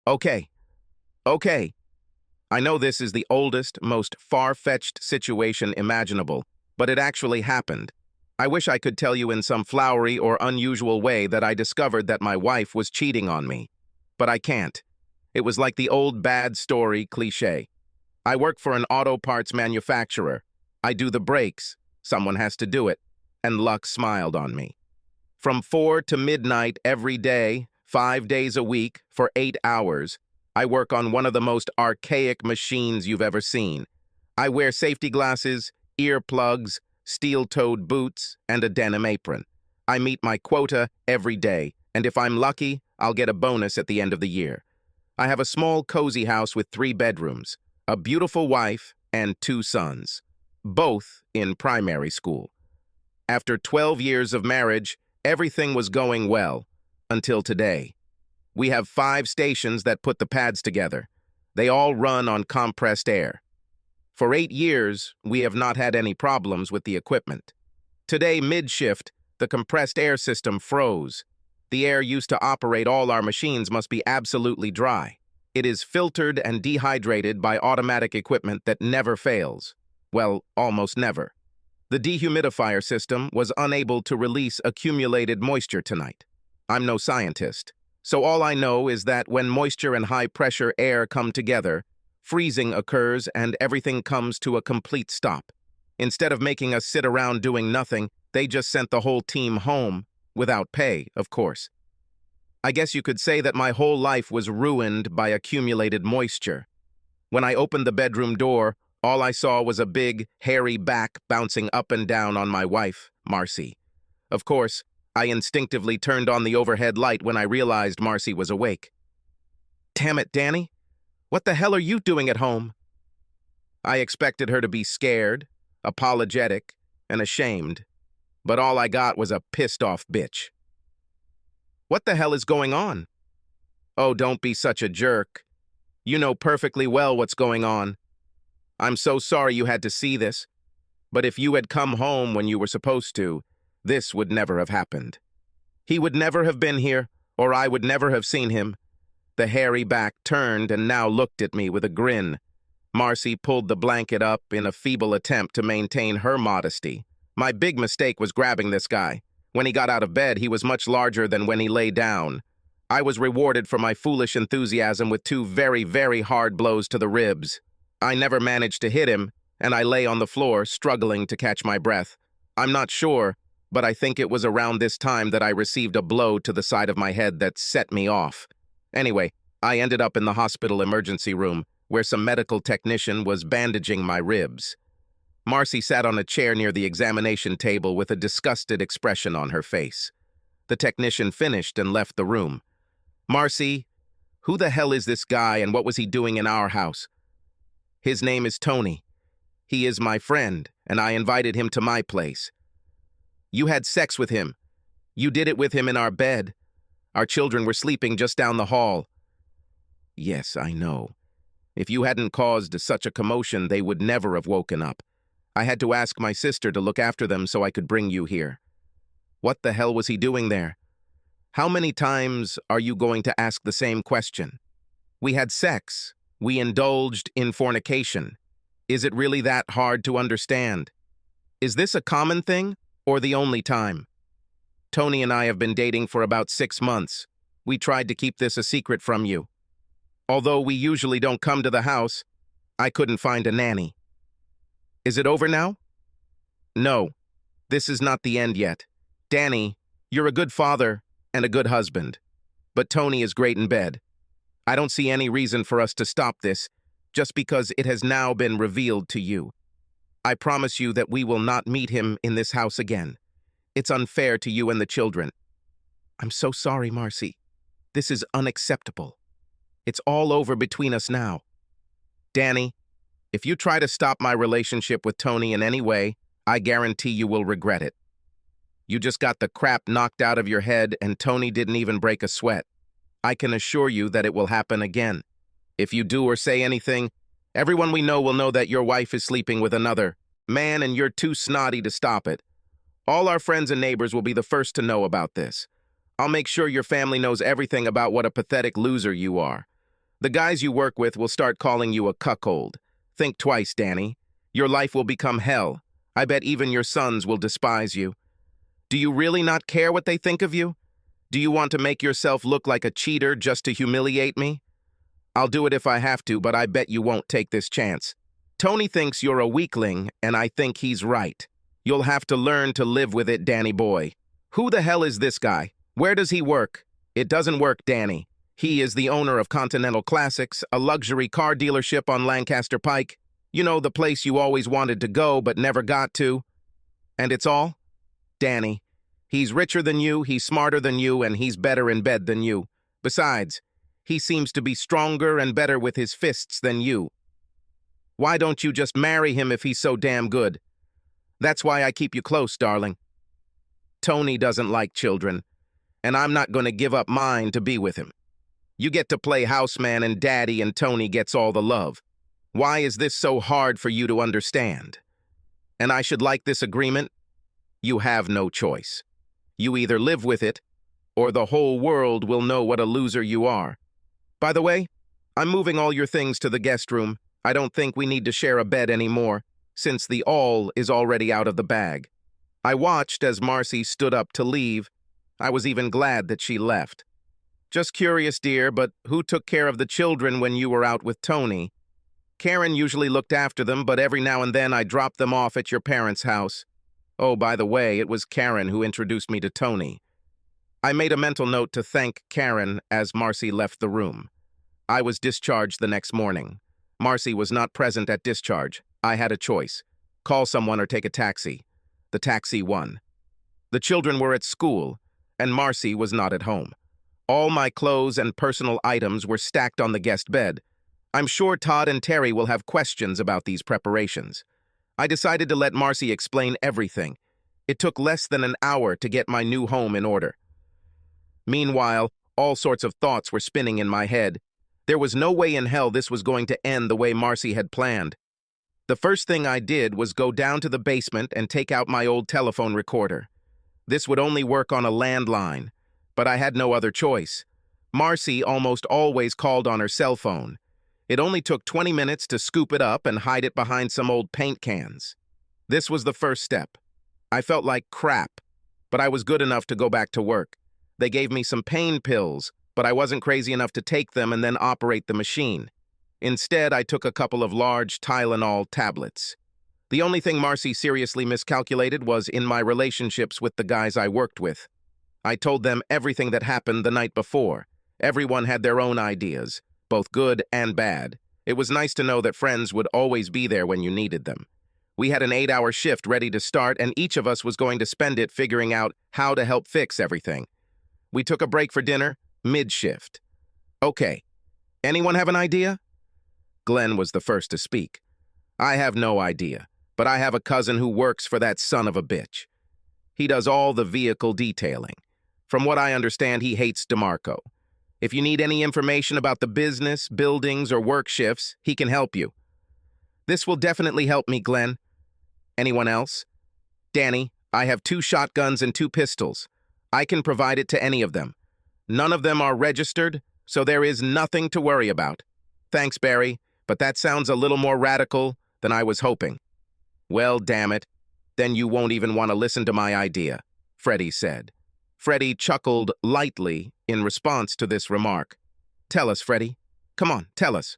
Okay, okay. I know this is the oldest, most far-fetched situation imaginable, but it actually happened. I wish I could tell you in some flowery or unusual way that I discovered that my wife was cheating on me. But I can't. It was like the old bad story cliché. I work for an auto parts manufacturer. I do the brakes. Someone has to do it. And luck smiled on me. From 4 to midnight every day, 5 days a week, for 8 hours, I work on one of the most archaic machines you've ever seen. I wear safety glasses, earplugs, steel-toed boots, and a denim apron. I meet my quota every day, and if I'm lucky, I'll get a bonus at the end of the year. I have a small, cozy house with 3 bedrooms, a beautiful wife, and 2 sons, both in primary school. After 12 years of marriage, everything was going well, until today. We have 5 stations that put the pads together. They all run on compressed air. For 8 years, we have not had any problems with the equipment. Today, mid-shift, the compressed air system froze. The air used to operate all our machines must be absolutely dry. It is filtered and dehydrated by automatic equipment that never fails. Well, almost never. The dehumidifier system was unable to release accumulated moisture tonight. I'm no scientist, so all I know is that when moisture and high-pressure air come together, freezing occurs and everything comes to a complete stop. Instead of making us sit around doing nothing, they just sent the whole team home, without pay, of course. I guess you could say that my whole life was ruined by accumulated moisture. When I opened the bedroom door, all I saw was a big, hairy back bouncing up and down on my wife, Marcy. Of course, I instinctively turned on the overhead light when I realized Marcy was awake. "Damn it, Danny! What the hell are you doing at home?" I expected her to be scared, apologetic, and ashamed, but all I got was a pissed-off bitch. "What the hell is going on?" "Oh, don't be such a jerk. You know perfectly well what's going on. I'm so sorry you had to see this, but if you had come home when you were supposed to, this would never have happened. He would never have been here, or I would never have seen him." The hairy back turned and now looked at me with a grin. Marcy pulled the blanket up in a feeble attempt to maintain her modesty. My big mistake was grabbing this guy. When he got out of bed, he was much larger than when he lay down. I was rewarded for my foolish enthusiasm with 2 very, very hard blows to the ribs. I never managed to hit him, and I lay on the floor, struggling to catch my breath. I'm not sure, but I think it was around this time that I received a blow to the side of my head that set me off. Anyway, I ended up in the hospital emergency room, where some medical technician was bandaging my ribs. Marcy sat on a chair near the examination table with a disgusted expression on her face. The technician finished and left the room. "Marcy, who the hell is this guy and what was he doing in our house?" "His name is Tony. He is my friend, and I invited him to my place." "You had sex with him. You did it with him in our bed. Our children were sleeping just down the hall." "Yes, I know. If you hadn't caused such a commotion, they would never have woken up. I had to ask my sister to look after them so I could bring you here." "What the hell was he doing there? How many times are you going to ask the same question? We had sex. We indulged in fornication. Is it really that hard to understand? Is this a common thing or the only time? Tony and I have been dating for about 6 months. We tried to keep this a secret from you. Although we usually don't come to the house, I couldn't find a nanny. Is it over now?" "No, this is not the end yet. Danny, you're a good father and a good husband, but Tony is great in bed. I don't see any reason for us to stop this just because it has now been revealed to you. I promise you that we will not meet him in this house again. It's unfair to you and the children." "I'm so sorry, Marcy. This is unacceptable. It's all over between us now." "Danny, if you try to stop my relationship with Tony in any way, I guarantee you will regret it. You just got the crap knocked out of your head and Tony didn't even break a sweat. I can assure you that it will happen again. If you do or say anything, everyone we know will know that your wife is sleeping with another man and you're too snotty to stop it. All our friends and neighbors will be the first to know about this. I'll make sure your family knows everything about what a pathetic loser you are. The guys you work with will start calling you a cuckold. Think twice, Danny. Your life will become hell. I bet even your sons will despise you. Do you really not care what they think of you? Do you want to make yourself look like a cheater just to humiliate me? I'll do it if I have to, but I bet you won't take this chance. Tony thinks you're a weakling, and I think he's right. You'll have to learn to live with it, Danny boy. Who the hell is this guy? Where does he work? It doesn't work, Danny. He is the owner of Continental Classics, a luxury car dealership on Lancaster Pike. You know, the place you always wanted to go but never got to. And it's all? Danny. He's richer than you, he's smarter than you, and he's better in bed than you. Besides, he seems to be stronger and better with his fists than you. Why don't you just marry him if he's so damn good? That's why I keep you close, darling. Tony doesn't like children, and I'm not going to give up mine to be with him. You get to play houseman and daddy, and Tony gets all the love. Why is this so hard for you to understand? And I should like this agreement? You have no choice. You either live with it, or the whole world will know what a loser you are. By the way, I'm moving all your things to the guest room. I don't think we need to share a bed anymore, since the all is already out of the bag. I watched as Marcy stood up to leave. I was even glad that she left. Just curious, dear, but who took care of the children when you were out with Tony? Karen usually looked after them, but every now and then I dropped them off at your parents' house. Oh, by the way, it was Karen who introduced me to Tony. I made a mental note to thank Karen as Marcy left the room. I was discharged the next morning. Marcy was not present at discharge. I had a choice. Call someone or take a taxi. The taxi won. The children were at school, and Marcy was not at home. All my clothes and personal items were stacked on the guest bed. I'm sure Todd and Terry will have questions about these preparations. I decided to let Marcy explain everything. It took less than an hour to get my new home in order. Meanwhile, all sorts of thoughts were spinning in my head. There was no way in hell this was going to end the way Marcy had planned. The first thing I did was go down to the basement and take out my old telephone recorder. This would only work on a landline, but I had no other choice. Marcy almost always called on her cell phone. It only took 20 minutes to scoop it up and hide it behind some old paint cans. This was the first step. I felt like crap, but I was good enough to go back to work. They gave me some pain pills, but I wasn't crazy enough to take them and then operate the machine. Instead, I took a couple of large Tylenol tablets. The only thing Marcy seriously miscalculated was in my relationships with the guys I worked with. I told them everything that happened the night before. Everyone had their own ideas, both good and bad. It was nice to know that friends would always be there when you needed them. We had an 8-hour shift ready to start, and each of us was going to spend it figuring out how to help fix everything. We took a break for dinner, mid-shift. Okay, anyone have an idea? Glenn was the first to speak. I have no idea, but I have a cousin who works for that son of a bitch. He does all the vehicle detailing. From what I understand, he hates DeMarco. If you need any information about the business, buildings, or work shifts, he can help you. This will definitely help me, Glenn. Anyone else? Danny, I have 2 shotguns and 2 pistols. I can provide it to any of them. None of them are registered, so there is nothing to worry about. Thanks, Barry, but that sounds a little more radical than I was hoping. Well, damn it. Then you won't even want to listen to my idea, Freddie said. Freddie chuckled lightly in response to this remark. Tell us, Freddie. Come on, tell us.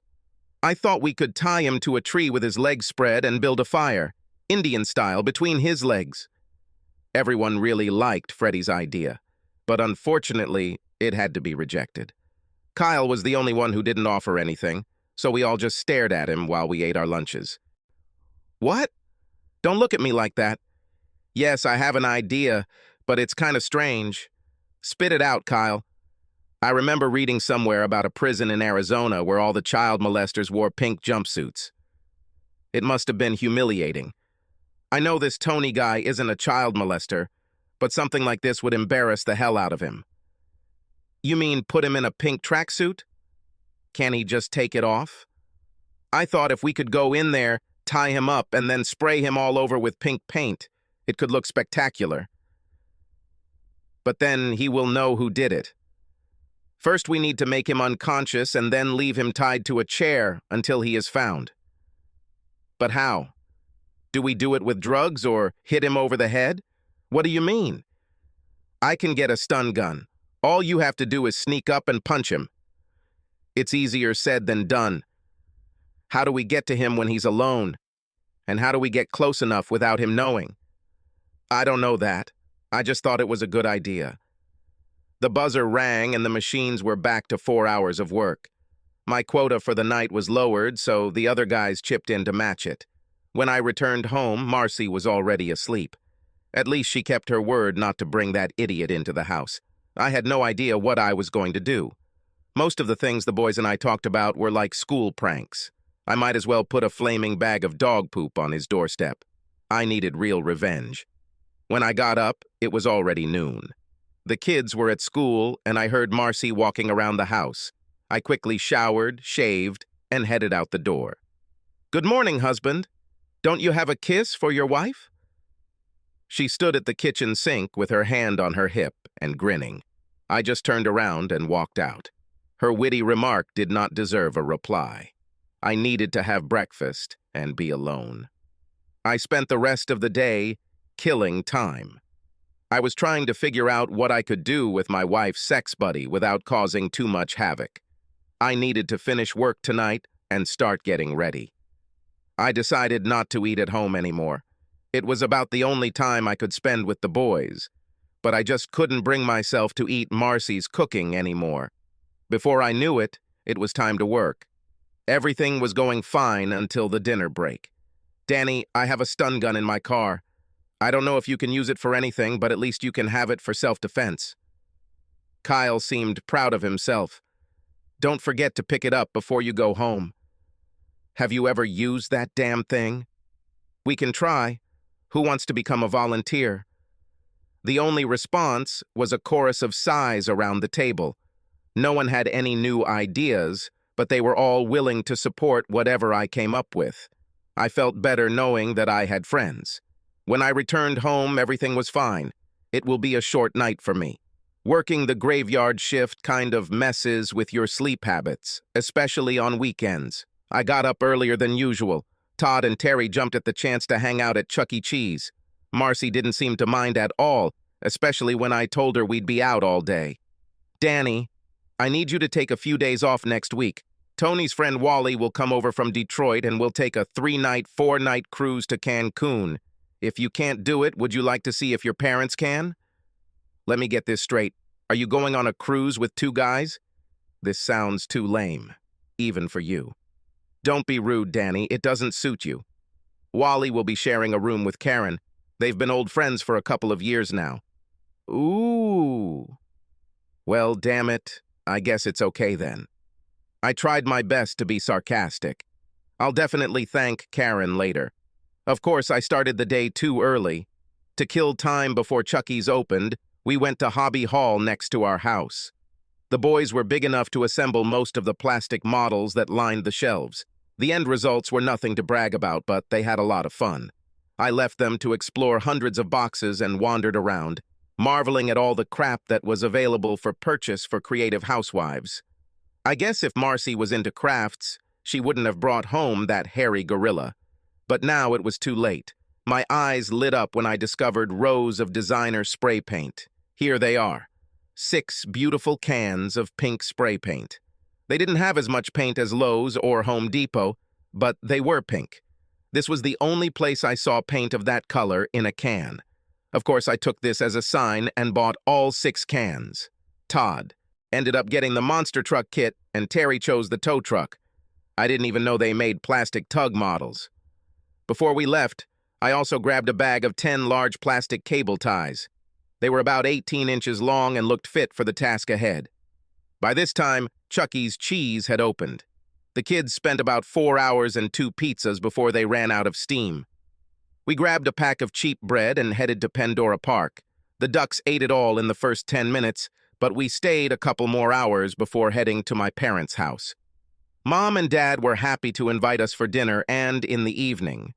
I thought we could tie him to a tree with his legs spread and build a fire, Indian style, between his legs. Everyone really liked Freddie's idea, but unfortunately, it had to be rejected. Kyle was the only one who didn't offer anything, so we all just stared at him while we ate our lunches. What? Don't look at me like that. Yes, I have an idea, but it's kind of strange. Spit it out, Kyle. I remember reading somewhere about a prison in Arizona where all the child molesters wore pink jumpsuits. It must have been humiliating. I know this Tony guy isn't a child molester, but something like this would embarrass the hell out of him. You mean put him in a pink tracksuit? Can he just take it off? I thought if we could go in there, tie him up, and then spray him all over with pink paint, it could look spectacular. But then he will know who did it. First, we need to make him unconscious and then leave him tied to a chair until he is found. But how? Do we do it with drugs or hit him over the head? What do you mean? I can get a stun gun. All you have to do is sneak up and punch him. It's easier said than done. How do we get to him when he's alone? And how do we get close enough without him knowing? I don't know that. I just thought it was a good idea. The buzzer rang and the machines were back to 4 hours of work. My quota for the night was lowered, so the other guys chipped in to match it. When I returned home, Marcy was already asleep. At least she kept her word not to bring that idiot into the house. I had no idea what I was going to do. Most of the things the boys and I talked about were like school pranks. I might as well put a flaming bag of dog poop on his doorstep. I needed real revenge. When I got up, it was already noon. The kids were at school, and I heard Marcy walking around the house. I quickly showered, shaved, and headed out the door. "Good morning, husband. Don't you have a kiss for your wife?" She stood at the kitchen sink with her hand on her hip and grinning. I just turned around and walked out. Her witty remark did not deserve a reply. I needed to have breakfast and be alone. I spent the rest of the day killing time. I was trying to figure out what I could do with my wife's sex buddy without causing too much havoc. I needed to finish work tonight and start getting ready. I decided not to eat at home anymore. It was about the only time I could spend with the boys, but I just couldn't bring myself to eat Marcy's cooking anymore. Before I knew it, it was time to work. Everything was going fine until the dinner break. "Danny, I have a stun gun in my car. I don't know if you can use it for anything, but at least you can have it for self-defense." Kyle seemed proud of himself. "Don't forget to pick it up before you go home." "Have you ever used that damn thing?" "We can try. Who wants to become a volunteer?" The only response was a chorus of sighs around the table. No one had any new ideas, but they were all willing to support whatever I came up with. I felt better knowing that I had friends. When I returned home, everything was fine. It will be a short night for me. Working the graveyard shift kind of messes with your sleep habits, especially on weekends. I got up earlier than usual. Todd and Terry jumped at the chance to hang out at Chuck E. Cheese. Marcy didn't seem to mind at all, especially when I told her we'd be out all day. "Danny, I need you to take a few days off next week. Tony's friend Wally will come over from Detroit and we'll take a 3-night, 4-night cruise to Cancun. If you can't do it, would you like to see if your parents can?" Let me get this straight. Are you going on a cruise with 2 guys? This sounds too lame, even for you. Don't be rude, Danny. It doesn't suit you. Wally will be sharing a room with Karen. They've been old friends for a couple of years now. Ooh. Well, damn it. I guess it's okay then. I tried my best to be sarcastic. I'll definitely thank Karen later. Of course, I started the day too early. To kill time before Chucky's opened, we went to Hobby Hall next to our house. The boys were big enough to assemble most of the plastic models that lined the shelves. The end results were nothing to brag about, but they had a lot of fun. I left them to explore hundreds of boxes and wandered around, marveling at all the crap that was available for purchase for creative housewives. I guess if Marcy was into crafts, she wouldn't have brought home that hairy gorilla. But now it was too late. My eyes lit up when I discovered rows of designer spray paint. Here they are. 6 beautiful cans of pink spray paint. They didn't have as much paint as Lowe's or Home Depot, but they were pink. This was the only place I saw paint of that color in a can. Of course, I took this as a sign and bought all 6 cans. Todd ended up getting the monster truck kit, and Terry chose the tow truck. I didn't even know they made plastic tug models. Before we left, I also grabbed a bag of 10 large plastic cable ties. They were about 18 inches long and looked fit for the task ahead. By this time, Chuck E. Cheese had opened. The kids spent about 4 hours and 2 pizzas before they ran out of steam. We grabbed a pack of cheap bread and headed to Pandora Park. The ducks ate it all in the first 10 minutes, but we stayed a couple more hours before heading to my parents' house. Mom and Dad were happy to invite us for dinner and in the evening.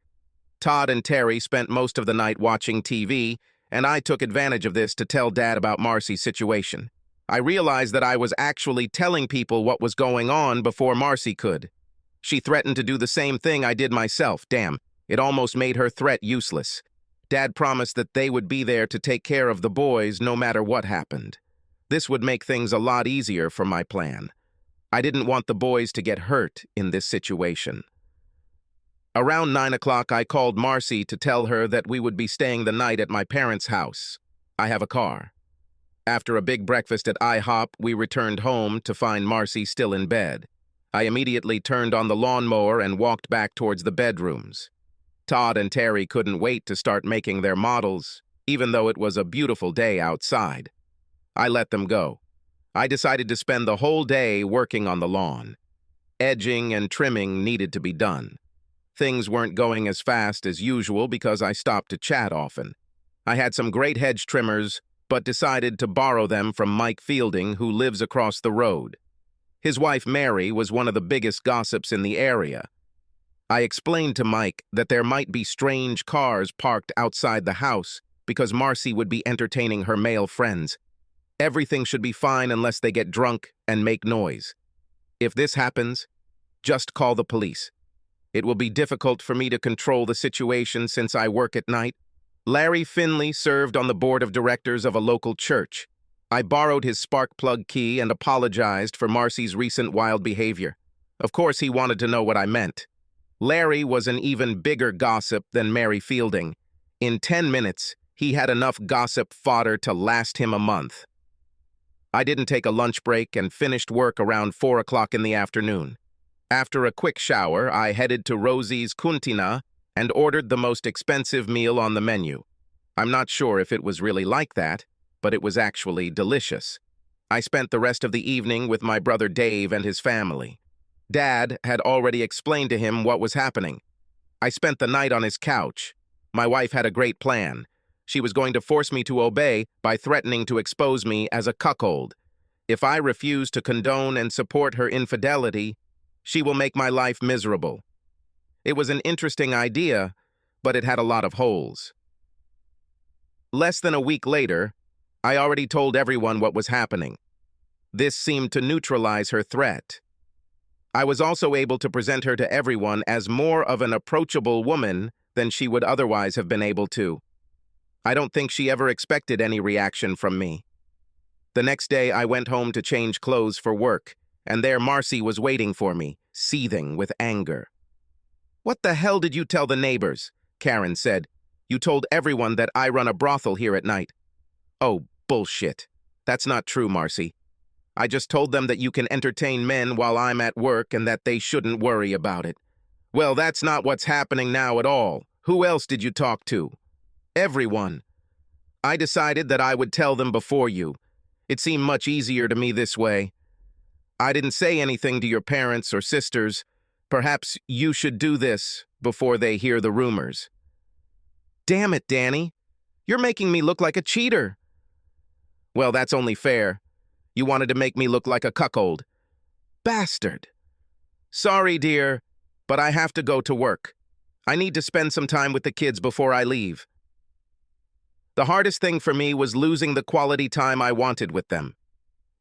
Todd and Terry spent most of the night watching TV, and I took advantage of this to tell Dad about Marcy's situation. I realized that I was actually telling people what was going on before Marcy could. She threatened to do the same thing I did myself. Damn, it almost made her threat useless. Dad promised that they would be there to take care of the boys no matter what happened. This would make things a lot easier for my plan. I didn't want the boys to get hurt in this situation. Around 9 o'clock, I called Marcy to tell her that we would be staying the night at my parents' house. I have a car. After a big breakfast at IHOP, we returned home to find Marcy still in bed. I immediately turned on the lawnmower and walked back towards the bedrooms. Todd and Terry couldn't wait to start making their models, even though it was a beautiful day outside. I let them go. I decided to spend the whole day working on the lawn. Edging and trimming needed to be done. Things weren't going as fast as usual because I stopped to chat often. I had some great hedge trimmers, but decided to borrow them from Mike Fielding, who lives across the road. His wife, Mary, was one of the biggest gossips in the area. I explained to Mike that there might be strange cars parked outside the house because Marcy would be entertaining her male friends. Everything should be fine unless they get drunk and make noise. If this happens, just call the police. It will be difficult for me to control the situation since I work at night. Larry Finley served on the board of directors of a local church. I borrowed his spark plug key and apologized for Marcy's recent wild behavior. Of course, he wanted to know what I meant. Larry was an even bigger gossip than Mary Fielding. In 10 minutes, he had enough gossip fodder to last him a month. I didn't take a lunch break and finished work around 4 o'clock in the afternoon. After a quick shower, I headed to Rosie's Cantina and ordered the most expensive meal on the menu. I'm not sure if it was really like that, but it was actually delicious. I spent the rest of the evening with my brother Dave and his family. Dad had already explained to him what was happening. I spent the night on his couch. My wife had a great plan. She was going to force me to obey by threatening to expose me as a cuckold. If I refuse to condone and support her infidelity, she will make my life miserable. It was an interesting idea, but it had a lot of holes. Less than a week later, I already told everyone what was happening. This seemed to neutralize her threat. I was also able to present her to everyone as more of an approachable woman than she would otherwise have been able to. I don't think she ever expected any reaction from me. The next day, I went home to change clothes for work, and there Marcy was waiting for me, seething with anger. "What the hell did you tell the neighbors?" Karen said. "You told everyone that I run a brothel here at night." "Oh, bullshit. That's not true, Marcy. I just told them that you can entertain men while I'm at work and that they shouldn't worry about it." "Well, that's not what's happening now at all. Who else did you talk to?" "Everyone. I decided that I would tell them before you. It seemed much easier to me this way. I didn't say anything to your parents or sisters. Perhaps you should do this before they hear the rumors." "Damn it, Danny. You're making me look like a cheater." "Well, that's only fair. You wanted to make me look like a cuckold." "Bastard." "Sorry, dear, but I have to go to work. I need to spend some time with the kids before I leave." The hardest thing for me was losing the quality time I wanted with them.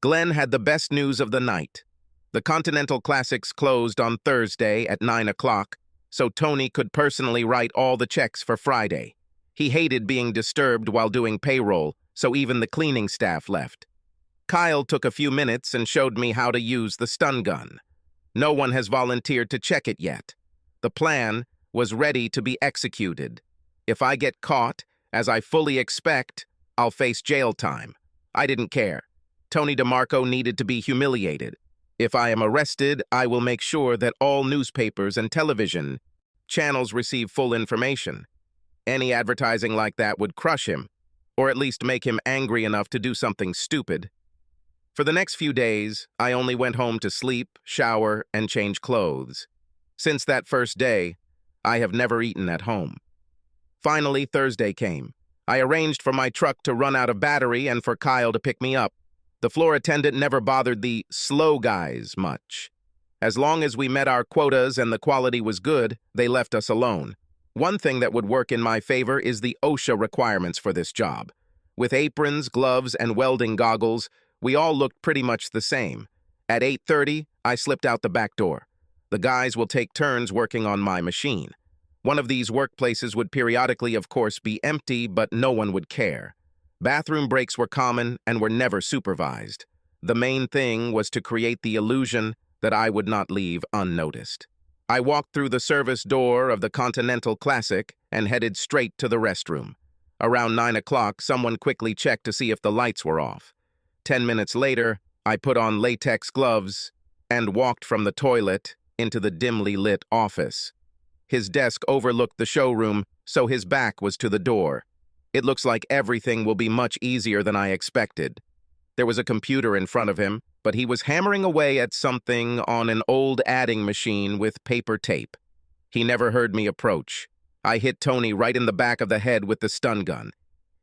Glenn had the best news of the night. The Continental Classics closed on Thursday at 9 o'clock, so Tony could personally write all the checks for Friday. He hated being disturbed while doing payroll, so even the cleaning staff left. Kyle took a few minutes and showed me how to use the stun gun. No one has volunteered to check it yet. The plan was ready to be executed. If I get caught, as I fully expect, I'll face jail time. I didn't care. Tony DeMarco needed to be humiliated. If I am arrested, I will make sure that all newspapers and television channels receive full information. Any advertising like that would crush him, or at least make him angry enough to do something stupid. For the next few days, I only went home to sleep, shower, and change clothes. Since that first day, I have never eaten at home. Finally, Thursday came. I arranged for my truck to run out of battery and for Kyle to pick me up. The floor attendant never bothered the slow guys much. As long as we met our quotas and the quality was good, they left us alone. One thing that would work in my favor is the OSHA requirements for this job. With aprons, gloves, and welding goggles, We all looked pretty much the same. At 8:30, I slipped out the back door. The guys will take turns working on my machine. One of these workplaces would periodically, of course, be empty, but no one would care. Bathroom breaks were common and were never supervised. The main thing was to create the illusion that I would not leave unnoticed. I walked through the service door of the Continental Classic and headed straight to the restroom. Around 9 o'clock, someone quickly checked to see if the lights were off. 10 minutes later, I put on latex gloves and walked from the toilet into the dimly lit office. His desk overlooked the showroom, so his back was to the door. It looks like everything will be much easier than I expected. There was a computer in front of him, but he was hammering away at something on an old adding machine with paper tape. He never heard me approach. I hit Tony right in the back of the head with the stun gun.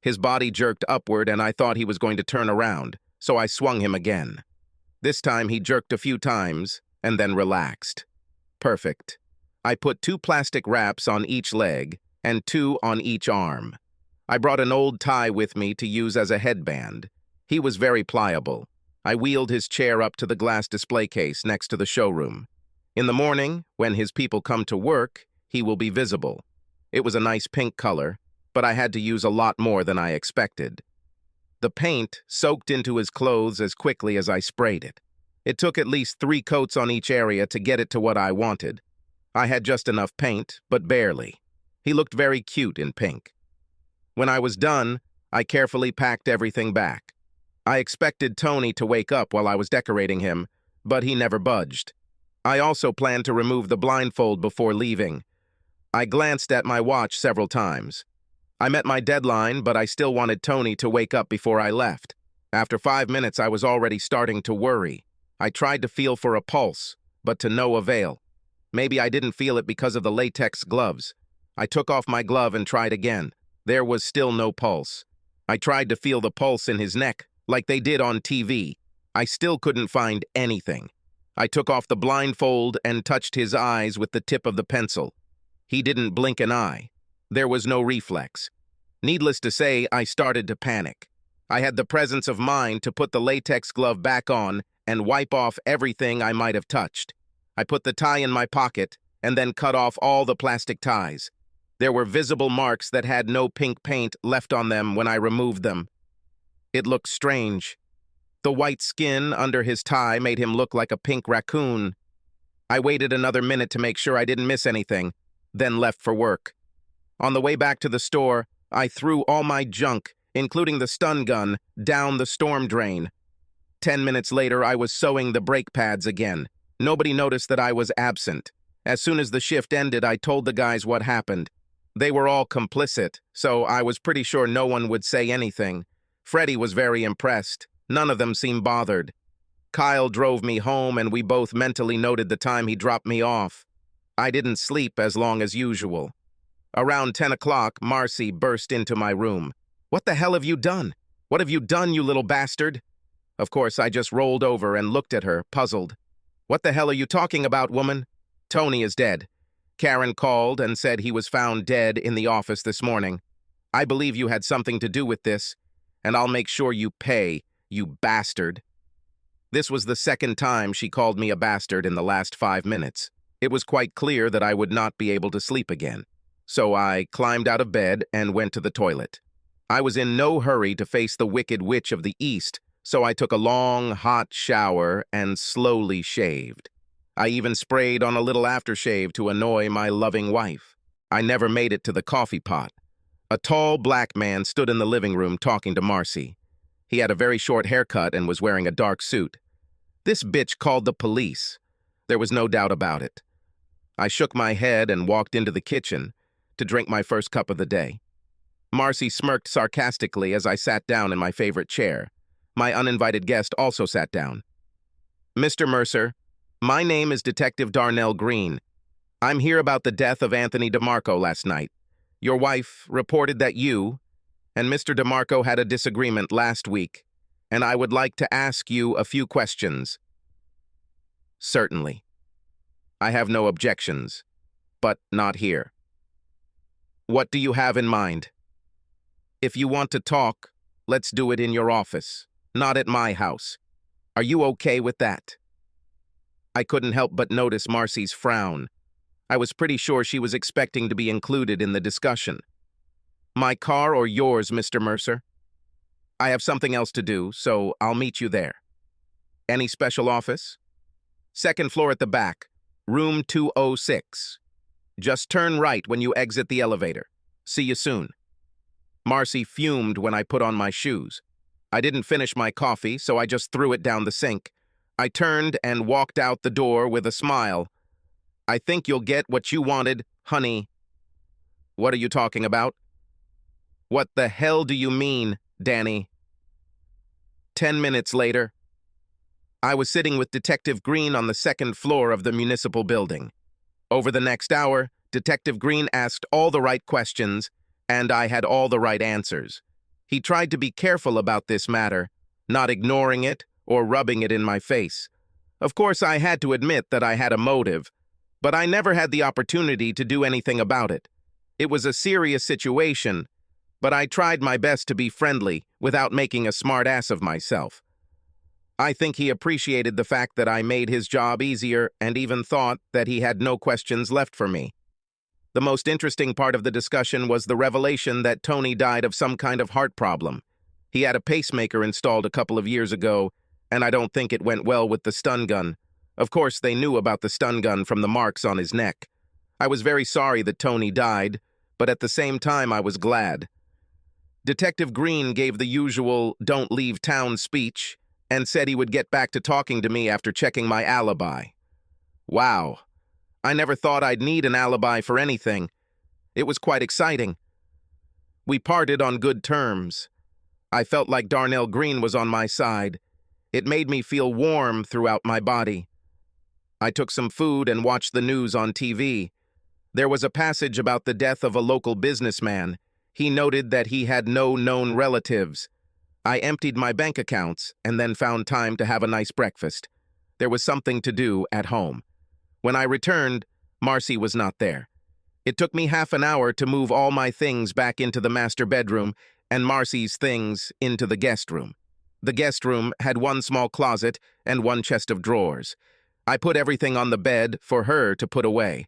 His body jerked upward and I thought he was going to turn around, so I swung him again. This time he jerked a few times and then relaxed. Perfect. I put 2 plastic wraps on each leg and 2 on each arm. I brought an old tie with me to use as a headband. He was very pliable. I wheeled his chair up to the glass display case next to the showroom. In the morning, when his people come to work, he will be visible. It was a nice pink color, but I had to use a lot more than I expected. The paint soaked into his clothes as quickly as I sprayed it. It took at least 3 coats on each area to get it to what I wanted. I had just enough paint, but barely. He looked very cute in pink. When I was done, I carefully packed everything back. I expected Tony to wake up while I was decorating him, but he never budged. I also planned to remove the blindfold before leaving. I glanced at my watch several times. I met my deadline, but I still wanted Tony to wake up before I left. After 5 minutes, I was already starting to worry. I tried to feel for a pulse, but to no avail. Maybe I didn't feel it because of the latex gloves. I took off my glove and tried again. There was still no pulse. I tried to feel the pulse in his neck, like they did on TV. I still couldn't find anything. I took off the blindfold and touched his eyes with the tip of the pencil. He didn't blink an eye. There was no reflex. Needless to say, I started to panic. I had the presence of mind to put the latex glove back on and wipe off everything I might have touched. I put the tie in my pocket and then cut off all the plastic ties. There were visible marks that had no pink paint left on them when I removed them. It looked strange. The white skin under his tie made him look like a pink raccoon. I waited another minute to make sure I didn't miss anything, then left for work. On the way back to the store, I threw all my junk, including the stun gun, down the storm drain. 10 minutes later, I was sewing the brake pads again. Nobody noticed that I was absent. As soon as the shift ended, I told the guys what happened. They were all complicit, so I was pretty sure no one would say anything. Freddie was very impressed. None of them seemed bothered. Kyle drove me home, and we both mentally noted the time he dropped me off. I didn't sleep as long as usual. Around 10 o'clock, Marcy burst into my room. "What the hell have you done? What have you done, you little bastard?" Of course, I just rolled over and looked at her, puzzled. "What the hell are you talking about, woman?" "Tony is dead. Karen called and said he was found dead in the office this morning. I believe you had something to do with this, and I'll make sure you pay, you bastard." This was the second time she called me a bastard in the last 5 minutes. It was quite clear that I would not be able to sleep again. So I climbed out of bed and went to the toilet. I was in no hurry to face the Wicked Witch of the East, so I took a long, hot shower and slowly shaved. I even sprayed on a little aftershave to annoy my loving wife. I never made it to the coffee pot. A tall black man stood in the living room talking to Marcy. He had a very short haircut and was wearing a dark suit. This bitch called the police. There was no doubt about it. I shook my head and walked into the kitchen to drink my first cup of the day. Marcy smirked sarcastically as I sat down in my favorite chair. My uninvited guest also sat down. "Mr. Mercer, my name is Detective Darnell Green. I'm here about the death of Anthony DeMarco last night. Your wife reported that you and Mr. DeMarco had a disagreement last week, and I would like to ask you a few questions." "Certainly. I have no objections, but not here." "What do you have in mind?" "If you want to talk, let's do it in your office." Not at my house. Are you okay with that? I couldn't help but notice Marcy's frown. I was pretty sure she was expecting to be included in the discussion. My car or yours, Mr. Mercer? I have something else to do, so I'll meet you there. Any special office? Second floor at the back, room 206. Just turn right when you exit the elevator. See you soon. Marcy fumed when I put on my shoes. I didn't finish my coffee, so I just threw it down the sink. I turned and walked out the door with a smile. I think you'll get what you wanted, honey. What are you talking about? What the hell do you mean, Danny? 10 minutes later, I was sitting with Detective Green on the second floor of the municipal building. Over the next hour, Detective Green asked all the right questions, and I had all the right answers. He tried to be careful about this matter, not ignoring it or rubbing it in my face. Of course, I had to admit that I had a motive, but I never had the opportunity to do anything about it. It was a serious situation, but I tried my best to be friendly without making a smart ass of myself. I think he appreciated the fact that I made his job easier and even thought that he had no questions left for me. The most interesting part of the discussion was the revelation that Tony died of some kind of heart problem. He had a pacemaker installed a couple of years ago, and I don't think it went well with the stun gun. Of course, they knew about the stun gun from the marks on his neck. I was very sorry that Tony died, but at the same time I was glad. Detective Green gave the usual "don't leave town" speech and said he would get back to talking to me after checking my alibi. Wow. I never thought I'd need an alibi for anything. It was quite exciting. We parted on good terms. I felt like Darnell Green was on my side. It made me feel warm throughout my body. I took some food and watched the news on TV. There was a passage about the death of a local businessman. He noted that he had no known relatives. I emptied my bank accounts and then found time to have a nice breakfast. There was something to do at home. When I returned, Marcy was not there. It took me half an hour to move all my things back into the master bedroom and Marcy's things into the guest room. The guest room had one small closet and one chest of drawers. I put everything on the bed for her to put away.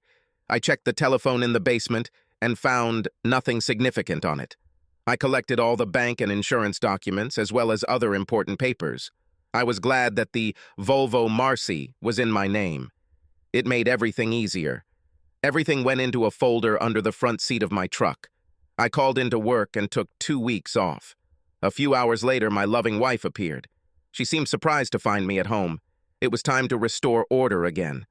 I checked the telephone in the basement and found nothing significant on it. I collected all the bank and insurance documents as well as other important papers. I was glad that the Volvo Marcy was in my name. It made everything easier. Everything went into a folder under the front seat of my truck. I called into work and took 2 weeks off. A few hours later, my loving wife appeared. She seemed surprised to find me at home. It was time to restore order again.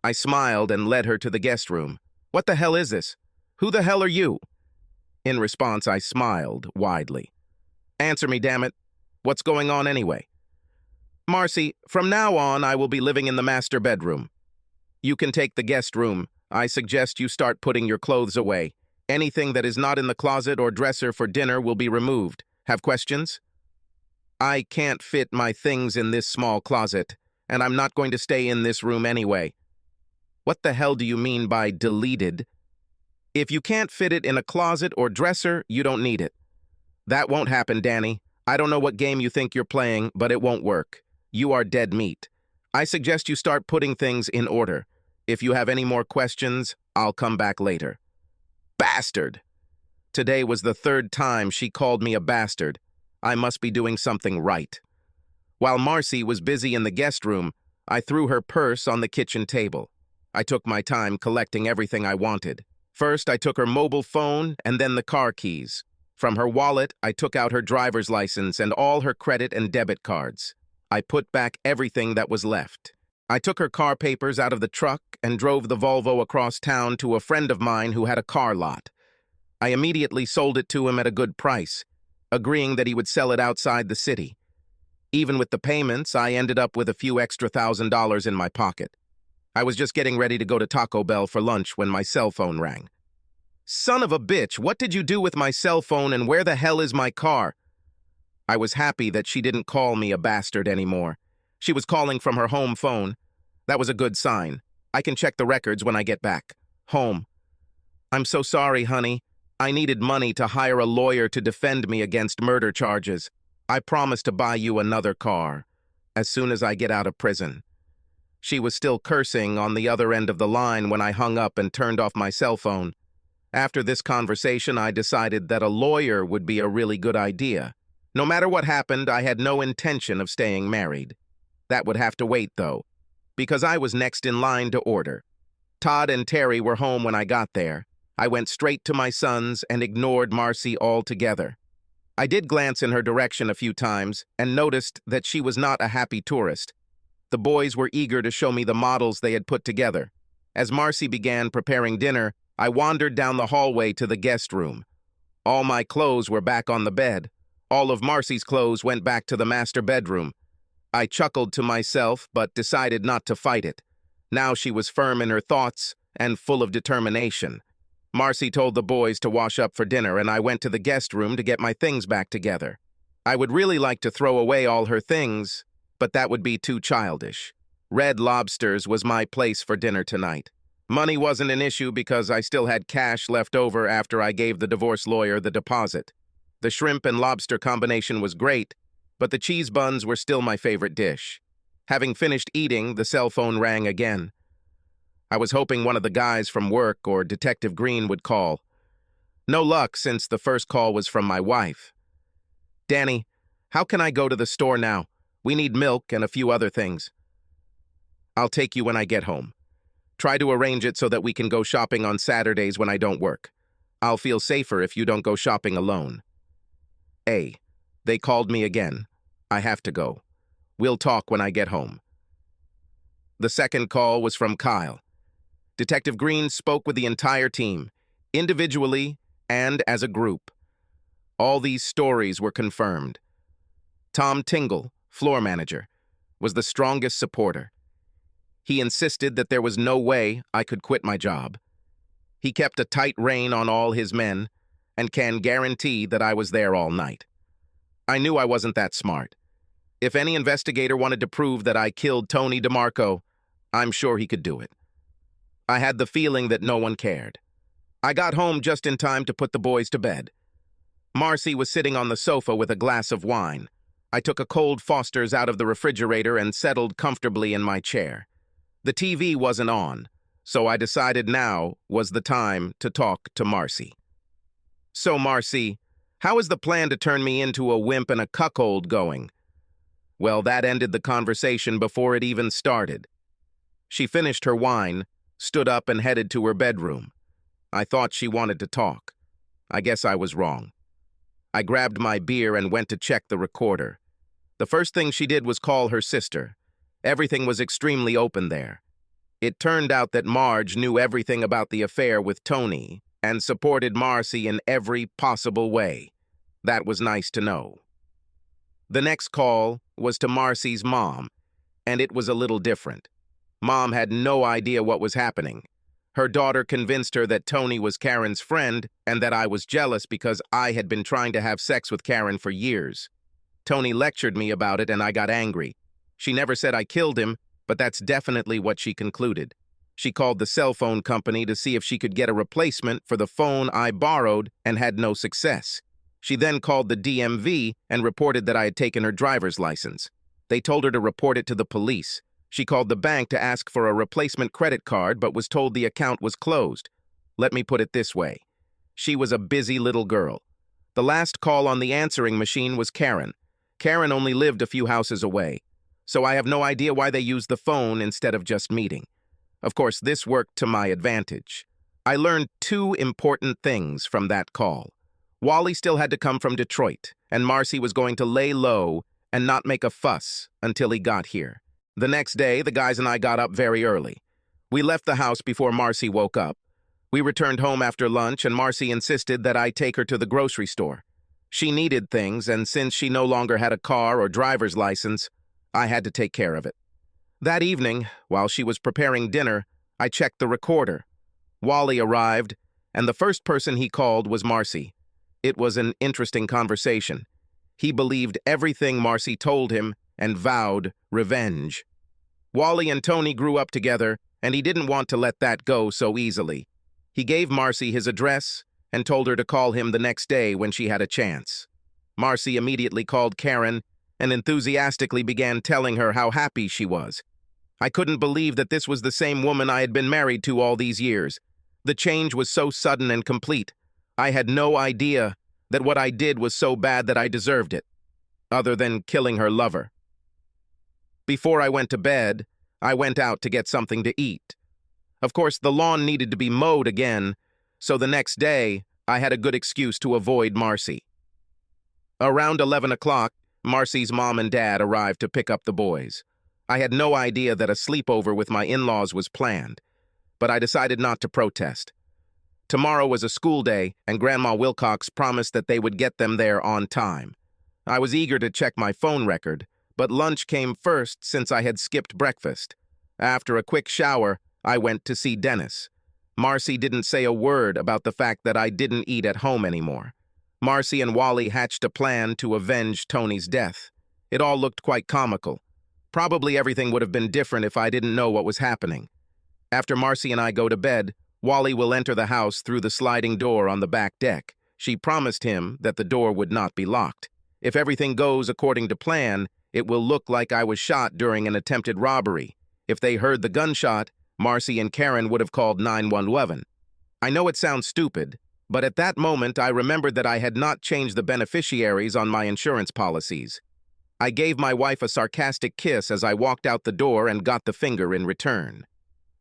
I smiled and led her to the guest room. "What the hell is this? Who the hell are you?" In response, I smiled widely. "Answer me, damn it. What's going on anyway?" "Marcy, from now on, I will be living in the master bedroom. You can take the guest room. I suggest you start putting your clothes away. Anything that is not in the closet or dresser for dinner will be removed. Have questions?" "I can't fit my things in this small closet, and I'm not going to stay in this room anyway." "What the hell do you mean by deleted?" "If you can't fit it in a closet or dresser, you don't need it." "That won't happen, Danny. I don't know what game you think you're playing, but it won't work. You are dead meat. I suggest you start putting things in order. If you have any more questions, I'll come back later." Bastard! Today was the third time she called me a bastard. I must be doing something right. While Marcy was busy in the guest room, I threw her purse on the kitchen table. I took my time collecting everything I wanted. First, I took her mobile phone and then the car keys. From her wallet, I took out her driver's license and all her credit and debit cards. I put back everything that was left. I took her car papers out of the truck and drove the Volvo across town to a friend of mine who had a car lot. I immediately sold it to him at a good price, agreeing that he would sell it outside the city. Even with the payments, I ended up with a few extra $1,000s in my pocket. I was just getting ready to go to Taco Bell for lunch when my cell phone rang. "Son of a bitch, what did you do with my cell phone and where the hell is my car?" I was happy that she didn't call me a bastard anymore. She was calling from her home phone. That was a good sign. I can check the records when I get back. Home. "I'm so sorry, honey. I needed money to hire a lawyer to defend me against murder charges. I promise to buy you another car as soon as I get out of prison." She was still cursing on the other end of the line when I hung up and turned off my cell phone. After this conversation, I decided that a lawyer would be a really good idea. No matter what happened, I had no intention of staying married. That would have to wait, though, because I was next in line to order. Todd and Terry were home when I got there. I went straight to my sons and ignored Marcy altogether. I did glance in her direction a few times and noticed that she was not a happy tourist. The boys were eager to show me the models they had put together. As Marcy began preparing dinner, I wandered down the hallway to the guest room. All my clothes were back on the bed. All of Marcy's clothes went back to the master bedroom. I chuckled to myself, but decided not to fight it. Now she was firm in her thoughts and full of determination. Marcy told the boys to wash up for dinner, and I went to the guest room to get my things back together. I would really like to throw away all her things, but that would be too childish. Red Lobster's was my place for dinner tonight. Money wasn't an issue because I still had cash left over after I gave the divorce lawyer the deposit. The shrimp and lobster combination was great, but the cheese buns were still my favorite dish. Having finished eating, the cell phone rang again. I was hoping one of the guys from work or Detective Green would call. No luck since the first call was from my wife. "Danny, how can I go to the store now? We need milk and a few other things." "I'll take you when I get home. Try to arrange it so that we can go shopping on Saturdays when I don't work. I'll feel safer if you don't go shopping alone." They called me again. I have to go. We'll talk when I get home. The second call was from Kyle. Detective Green spoke with the entire team, individually and as a group. All these stories were confirmed. Tom Tingle, floor manager, was the strongest supporter. He insisted that there was no way I could quit my job. He kept a tight rein on all his men and can guarantee that I was there all night. I knew I wasn't that smart. If any investigator wanted to prove that I killed Tony DeMarco, I'm sure he could do it. I had the feeling that no one cared. I got home just in time to put the boys to bed. Marcy was sitting on the sofa with a glass of wine. I took a cold Foster's out of the refrigerator and settled comfortably in my chair. The TV wasn't on, so I decided now was the time to talk to Marcy. "So, Marcy, how is the plan to turn me into a wimp and a cuckold going?" Well, that ended the conversation before it even started. She finished her wine, stood up and headed to her bedroom. I thought she wanted to talk. I guess I was wrong. I grabbed my beer and went to check the recorder. The first thing she did was call her sister. Everything was extremely open there. It turned out that Marge knew everything about the affair with Tony and supported Marcy in every possible way. That was nice to know. The next call was to Marcy's mom, and it was a little different. Mom had no idea what was happening. Her daughter convinced her that Tony was Karen's friend and that I was jealous because I had been trying to have sex with Karen for years. Tony lectured me about it and I got angry. She never said I killed him, but that's definitely what she concluded. She called the cell phone company to see if she could get a replacement for the phone I borrowed and had no success. She then called the DMV and reported that I had taken her driver's license. They told her to report it to the police. She called the bank to ask for a replacement credit card but was told the account was closed. Let me put it this way. She was a busy little girl. The last call on the answering machine was Karen. Karen only lived a few houses away, so I have no idea why they used the phone instead of just meeting. Of course, this worked to my advantage. I learned two important things from that call. Wally still had to come from Detroit, and Marcy was going to lay low and not make a fuss until he got here. The next day, the guys and I got up very early. We left the house before Marcy woke up. We returned home after lunch, and Marcy insisted that I take her to the grocery store. She needed things, and since she no longer had a car or driver's license, I had to take care of it. That evening, while she was preparing dinner, I checked the recorder. Wally arrived, and the first person he called was Marcy. It was an interesting conversation. He believed everything Marcy told him and vowed revenge. Wally and Tony grew up together, and he didn't want to let that go so easily. He gave Marcy his address and told her to call him the next day when she had a chance. Marcy immediately called Karen and enthusiastically began telling her how happy she was. I couldn't believe that this was the same woman I had been married to all these years. The change was so sudden and complete. I had no idea that what I did was so bad that I deserved it, other than killing her lover. Before I went to bed, I went out to get something to eat. Of course, the lawn needed to be mowed again, so the next day, I had a good excuse to avoid Marcy. Around 11 o'clock, Marcy's mom and dad arrived to pick up the boys. I had no idea that a sleepover with my in-laws was planned, but I decided not to protest. Tomorrow was a school day, and Grandma Wilcox promised that they would get them there on time. I was eager to check my phone record, but lunch came first since I had skipped breakfast. After a quick shower, I went to see Dennis. Marcy didn't say a word about the fact that I didn't eat at home anymore. Marcy and Wally hatched a plan to avenge Tony's death. It all looked quite comical. Probably everything would have been different if I didn't know what was happening. After Marcy and I go to bed, Wally will enter the house through the sliding door on the back deck. She promised him that the door would not be locked. If everything goes according to plan, it will look like I was shot during an attempted robbery. If they heard the gunshot, Marcy and Karen would have called 911. I know it sounds stupid, but at that moment I remembered that I had not changed the beneficiaries on my insurance policies. I gave my wife a sarcastic kiss as I walked out the door and got the finger in return.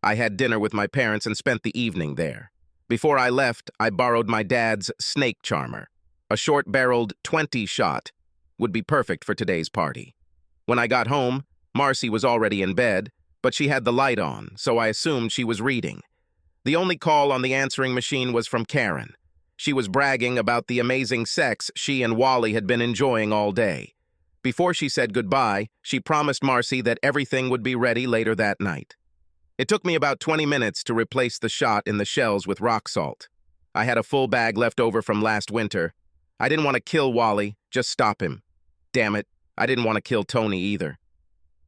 I had dinner with my parents and spent the evening there. Before I left, I borrowed my dad's snake charmer. A short-barreled 20-shot would be perfect for today's party. When I got home, Marcy was already in bed, but she had the light on, so I assumed she was reading. The only call on the answering machine was from Karen. She was bragging about the amazing sex she and Wally had been enjoying all day. Before she said goodbye, she promised Marcy that everything would be ready later that night. It took me about 20 minutes to replace the shot in the shells with rock salt. I had a full bag left over from last winter. I didn't want to kill Wally, just stop him. Damn it, I didn't want to kill Tony either.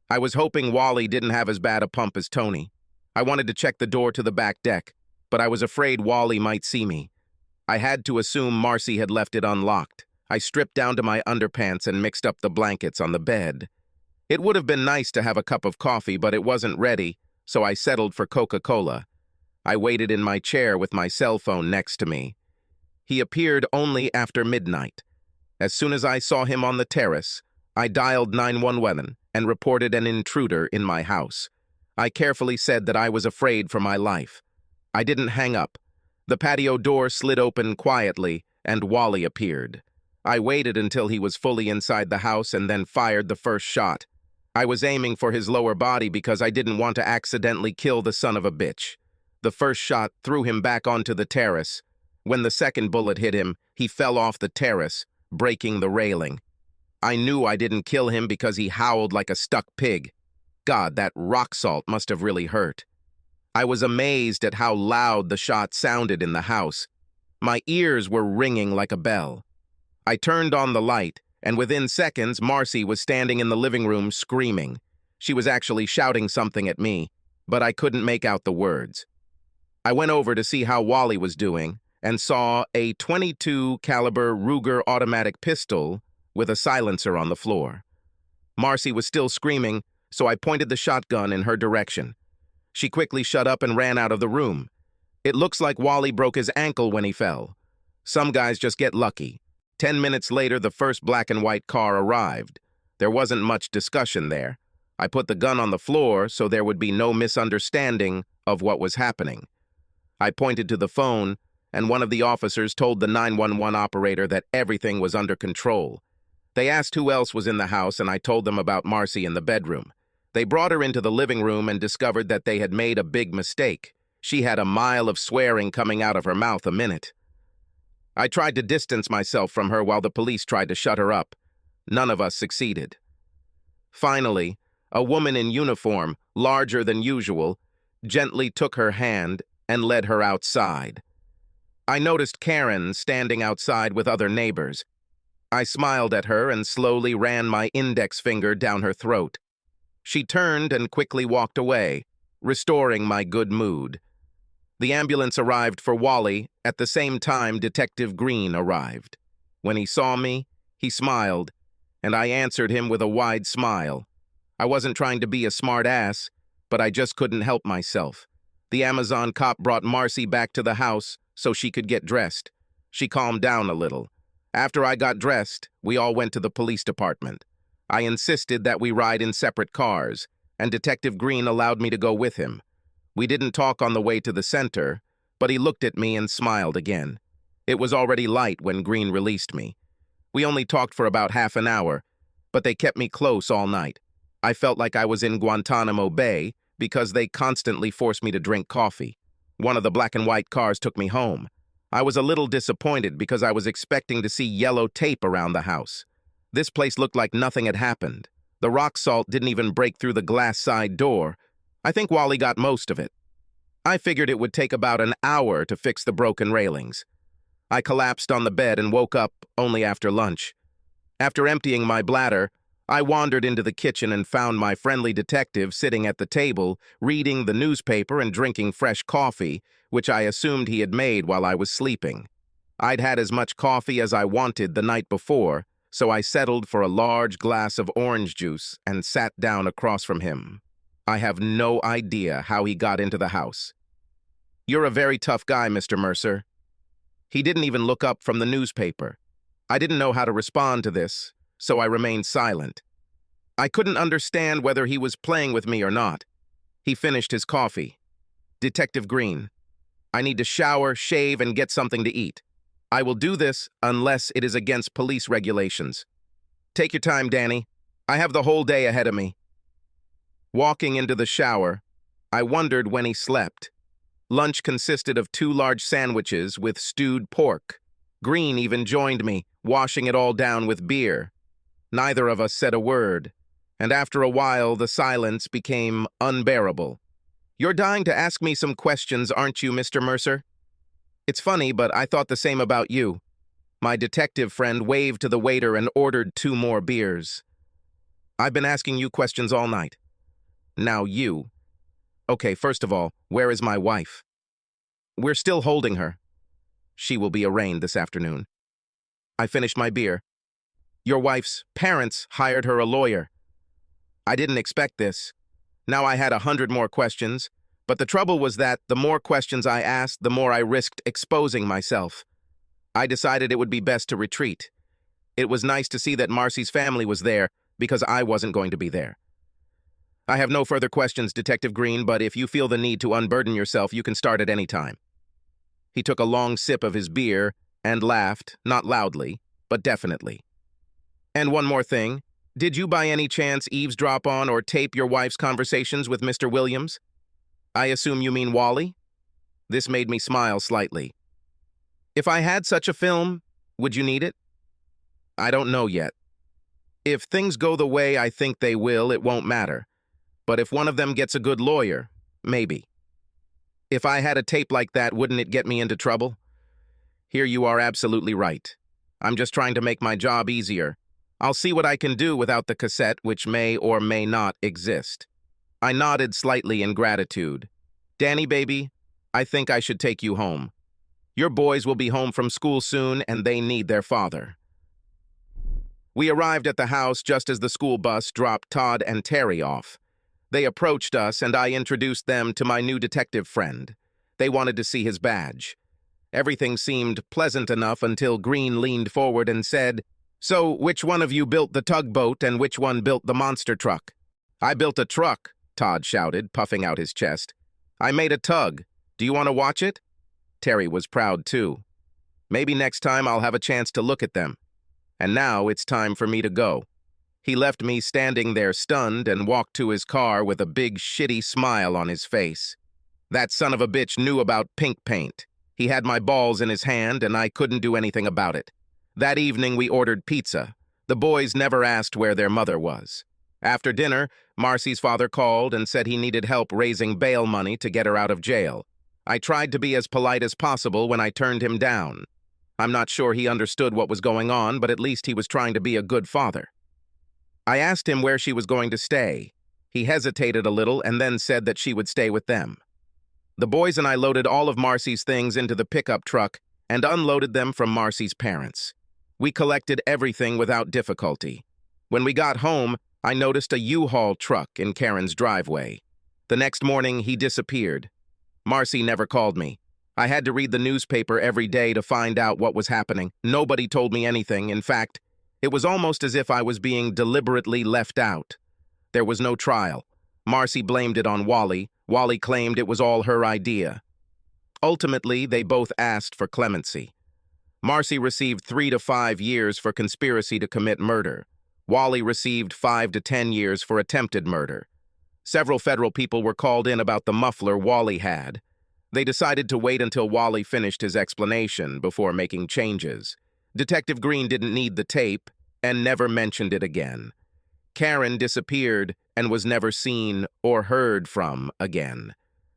I was hoping Wally didn't have as bad a pump as Tony. I wanted to check the door to the back deck, but I was afraid Wally might see me. I had to assume Marcy had left it unlocked. I stripped down to my underpants and mixed up the blankets on the bed. It would have been nice to have a cup of coffee, but it wasn't ready, so I settled for Coca-Cola. I waited in my chair with my cell phone next to me. He appeared only after midnight. As soon as I saw him on the terrace, I dialed 911 and reported an intruder in my house. I carefully said that I was afraid for my life. I didn't hang up. The patio door slid open quietly, and Wally appeared. I waited until he was fully inside the house and then fired the first shot. I was aiming for his lower body because I didn't want to accidentally kill the son of a bitch. The first shot threw him back onto the terrace. When the second bullet hit him, he fell off the terrace, breaking the railing. I knew I didn't kill him because he howled like a stuck pig. God, that rock salt must have really hurt. I was amazed at how loud the shot sounded in the house. My ears were ringing like a bell. I turned on the light, and within seconds, Marcy was standing in the living room screaming. She was actually shouting something at me, but I couldn't make out the words. I went over to see how Wally was doing and saw a .22 caliber Ruger automatic pistol with a silencer on the floor. Marcy was still screaming, so I pointed the shotgun in her direction. She quickly shut up and ran out of the room. It looks like Wally broke his ankle when he fell. Some guys just get lucky. 10 minutes later, the first black and white car arrived. There wasn't much discussion there. I put the gun on the floor so there would be no misunderstanding of what was happening. I pointed to the phone, and one of the officers told the 911 operator that everything was under control. They asked who else was in the house, and I told them about Marcy in the bedroom. They brought her into the living room and discovered that they had made a big mistake. She had a mile of swearing coming out of her mouth a minute. I tried to distance myself from her while the police tried to shut her up. None of us succeeded. Finally, a woman in uniform, larger than usual, gently took her hand and led her outside. I noticed Karen standing outside with other neighbors. I smiled at her and slowly ran my index finger down her throat. She turned and quickly walked away, restoring my good mood. The ambulance arrived for Wally. At the same time, Detective Green arrived. When he saw me, He smiled, and I answered him with a wide smile. I wasn't trying to be a smart ass, but I just couldn't help myself. The Amazon cop brought Marcy back to the house so she could get dressed. She calmed down a little. After I got dressed, we all went to the police department. I insisted that we ride in separate cars, and Detective Green allowed me to go with him. We didn't talk on the way to the center, but he looked at me and smiled again. It was already light when Green released me. We only talked for about half an hour, but they kept me close all night. I felt like I was in Guantanamo Bay because they constantly forced me to drink coffee. One of the black and white cars took me home. I was a little disappointed because I was expecting to see yellow tape around the house. This place looked like nothing had happened. The rock salt didn't even break through the glass side door. I think Wally got most of it. I figured it would take about an hour to fix the broken railings. I collapsed on the bed and woke up only after lunch. After emptying my bladder, I wandered into the kitchen and found my friendly detective sitting at the table, reading the newspaper and drinking fresh coffee, which I assumed he had made while I was sleeping. I'd had as much coffee as I wanted the night before, so I settled for a large glass of orange juice and sat down across from him. I have no idea how he got into the house. "You're a very tough guy, Mr. Mercer." He didn't even look up from the newspaper. I didn't know how to respond to this, so I remained silent. I couldn't understand whether he was playing with me or not. He finished his coffee. "Detective Green, I need to shower, shave, and get something to eat. I will do this unless it is against police regulations. Take your time, Danny. I have the whole day ahead of me." Walking into the shower, I wondered when he slept. Lunch consisted of 2 large sandwiches with stewed pork. Green even joined me, washing it all down with beer. Neither of us said a word, and after a while the silence became unbearable. "You're dying to ask me some questions, aren't you, Mr. Mercer? It's funny, but I thought the same about you." My detective friend waved to the waiter and ordered 2 more beers. "I've been asking you questions all night. Now you. Okay, first of all, where is my wife?" "We're still holding her. She will be arraigned this afternoon." I finished my beer. "Your wife's parents hired her a lawyer." I didn't expect this. Now I had 100 more questions, but the trouble was that the more questions I asked, the more I risked exposing myself. I decided it would be best to retreat. It was nice to see that Marcy's family was there because I wasn't going to be there. "I have no further questions, Detective Green, but if you feel the need to unburden yourself, you can start at any time." He took a long sip of his beer and laughed, not loudly, but definitely. "And one more thing. Did you by any chance eavesdrop on or tape your wife's conversations with Mr. Williams? I assume you mean Wally?" This made me smile slightly. "If I had such a film, would you need it?" "I don't know yet. If things go the way I think they will, it won't matter. But if one of them gets a good lawyer, maybe. If I had a tape like that, wouldn't it get me into trouble?" "Here you are absolutely right. I'm just trying to make my job easier. I'll see what I can do without the cassette, which may or may not exist." I nodded slightly in gratitude. "Danny, baby, I think I should take you home. Your boys will be home from school soon, and they need their father." We arrived at the house just as the school bus dropped Todd and Terry off. They approached us, and I introduced them to my new detective friend. They wanted to see his badge. Everything seemed pleasant enough until Green leaned forward and said, "So, which one of you built the tugboat and which one built the monster truck?" "I built a truck," Todd shouted, puffing out his chest. "I made a tug. Do you want to watch it?" Terry was proud too. "Maybe next time I'll have a chance to look at them. And now it's time for me to go." He left me standing there stunned and walked to his car with a big shitty smile on his face. That son of a bitch knew about pink paint. He had my balls in his hand and I couldn't do anything about it. That evening we ordered pizza. The boys never asked where their mother was. After dinner, Marcy's father called and said he needed help raising bail money to get her out of jail. I tried to be as polite as possible when I turned him down. I'm not sure he understood what was going on, but at least he was trying to be a good father. I asked him where she was going to stay. He hesitated a little and then said that she would stay with them. The boys and I loaded all of Marcy's things into the pickup truck and unloaded them from Marcy's parents. We collected everything without difficulty. When we got home, I noticed a U-Haul truck in Karen's driveway. The next morning, he disappeared. Marcy never called me. I had to read the newspaper every day to find out what was happening. Nobody told me anything. In fact, it was almost as if I was being deliberately left out. There was no trial. Marcy blamed it on Wally. Wally claimed it was all her idea. Ultimately, they both asked for clemency. Marcy received 3 to 5 years for conspiracy to commit murder. Wally received 5 to 10 years for attempted murder. Several federal people were called in about the muffler Wally had. They decided to wait until Wally finished his explanation before making changes. Detective Green didn't need the tape and never mentioned it again. Karen disappeared and was never seen or heard from again.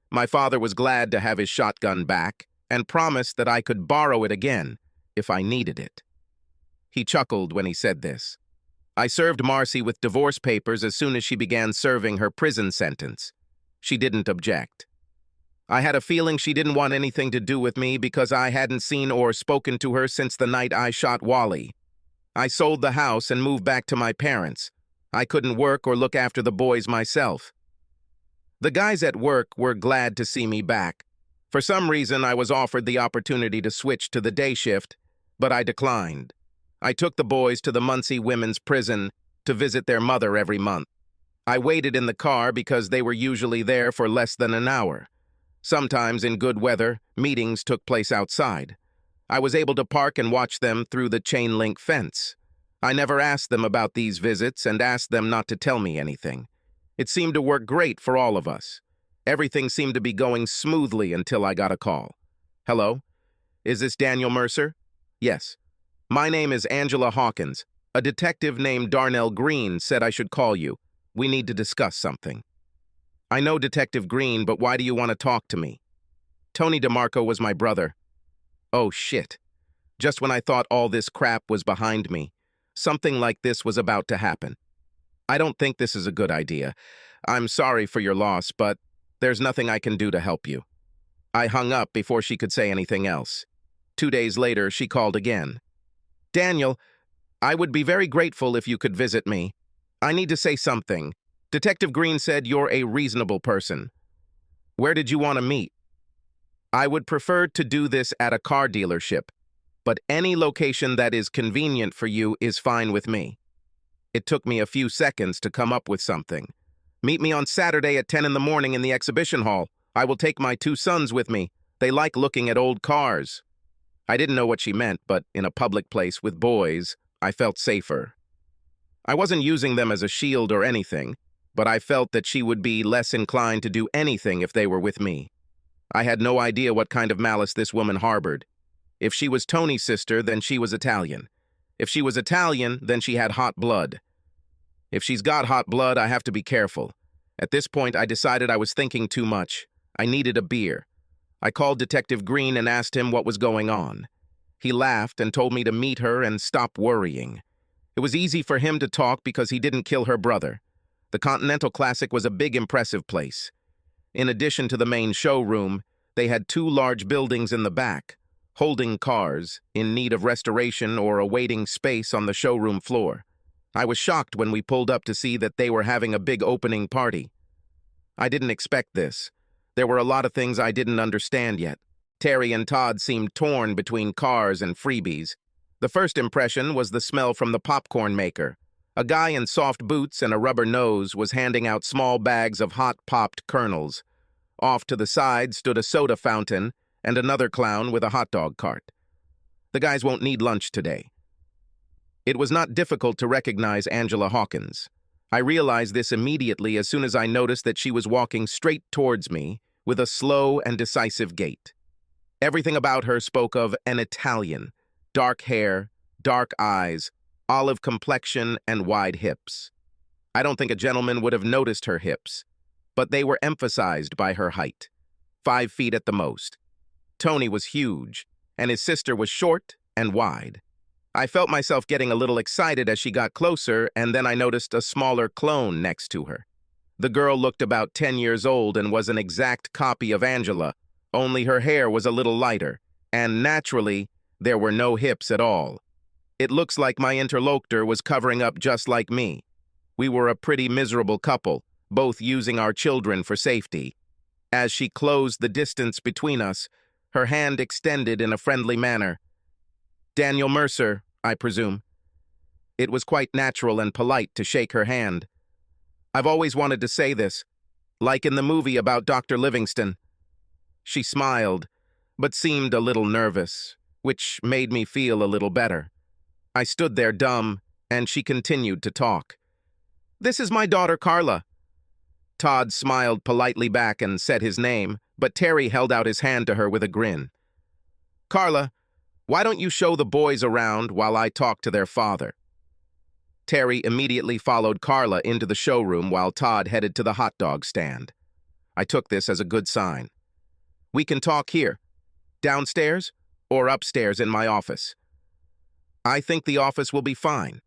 My father was glad to have his shotgun back and promised that I could borrow it again if I needed it. He chuckled when he said this. I served Marcy with divorce papers as soon as she began serving her prison sentence. She didn't object. I had a feeling she didn't want anything to do with me because I hadn't seen or spoken to her since the night I shot Wally. I sold the house and moved back to my parents. I couldn't work or look after the boys myself. The guys at work were glad to see me back. For some reason, I was offered the opportunity to switch to the day shift, but I declined. I took the boys to the Muncie Women's Prison to visit their mother every month. I waited in the car because they were usually there for less than an hour. Sometimes, in good weather, meetings took place outside. I was able to park and watch them through the chain-link fence. I never asked them about these visits and asked them not to tell me anything. It seemed to work great for all of us. Everything seemed to be going smoothly until I got a call. Hello? Is this Daniel Mercer? Yes. My name is Angela Hawkins. A detective named Darnell Green said I should call you. We need to discuss something. I know Detective Green, but why do you want to talk to me? Tony DeMarco was my brother. Oh, shit. Just when I thought all this crap was behind me, something like this was about to happen. I don't think this is a good idea. I'm sorry for your loss, but there's nothing I can do to help you. I hung up before she could say anything else. 2 days later, she called again. Daniel, I would be very grateful if you could visit me. I need to say something. Detective Green said you're a reasonable person. Where did you want to meet? I would prefer to do this at a car dealership, but any location that is convenient for you is fine with me. It took me a few seconds to come up with something. Meet me on Saturday at 10 in the morning in the exhibition hall. I will take my 2 sons with me. They like looking at old cars. I didn't know what she meant, but in a public place with boys, I felt safer. I wasn't using them as a shield or anything, but I felt that she would be less inclined to do anything if they were with me. I had no idea what kind of malice this woman harbored. If she was Tony's sister, then she was Italian. If she was Italian, then she had hot blood. If she's got hot blood, I have to be careful. At this point, I decided I was thinking too much. I needed a beer. I called Detective Green and asked him what was going on. He laughed and told me to meet her and stop worrying. It was easy for him to talk because he didn't kill her brother. The Continental Classic was a big, impressive place. In addition to the main showroom, they had 2 large buildings in the back, holding cars in need of restoration or awaiting space on the showroom floor. I was shocked when we pulled up to see that they were having a big opening party. I didn't expect this. There were a lot of things I didn't understand yet. Terry and Todd seemed torn between cars and freebies. The first impression was the smell from the popcorn maker. A guy in soft boots and a rubber nose was handing out small bags of hot-popped kernels. Off to the side stood a soda fountain and another clown with a hot dog cart. The guys won't need lunch today. It was not difficult to recognize Angela Hawkins. I realized this immediately as soon as I noticed that she was walking straight towards me with a slow and decisive gait. Everything about her spoke of an Italian. Dark hair, dark eyes, olive complexion, and wide hips. I don't think a gentleman would have noticed her hips, but they were emphasized by her height, 5 feet at the most. Tony was huge, and his sister was short and wide. I felt myself getting a little excited as she got closer, and then I noticed a smaller clone next to her. The girl looked about 10 years old and was an exact copy of Angela, only her hair was a little lighter, and naturally, there were no hips at all. It looks like my interlocutor was covering up just like me. We were a pretty miserable couple, both using our children for safety. As she closed the distance between us, her hand extended in a friendly manner. Daniel Mercer, I presume. It was quite natural and polite to shake her hand. I've always wanted to say this, like in the movie about Dr. Livingston. She smiled, but seemed a little nervous, which made me feel a little better. I stood there dumb, and she continued to talk. This is my daughter, Carla. Todd smiled politely back and said his name, but Terry held out his hand to her with a grin. Carla, why don't you show the boys around while I talk to their father? Terry immediately followed Carla into the showroom while Todd headed to the hot dog stand. I took this as a good sign. We can talk here, downstairs or upstairs in my office. I think the office will be fine.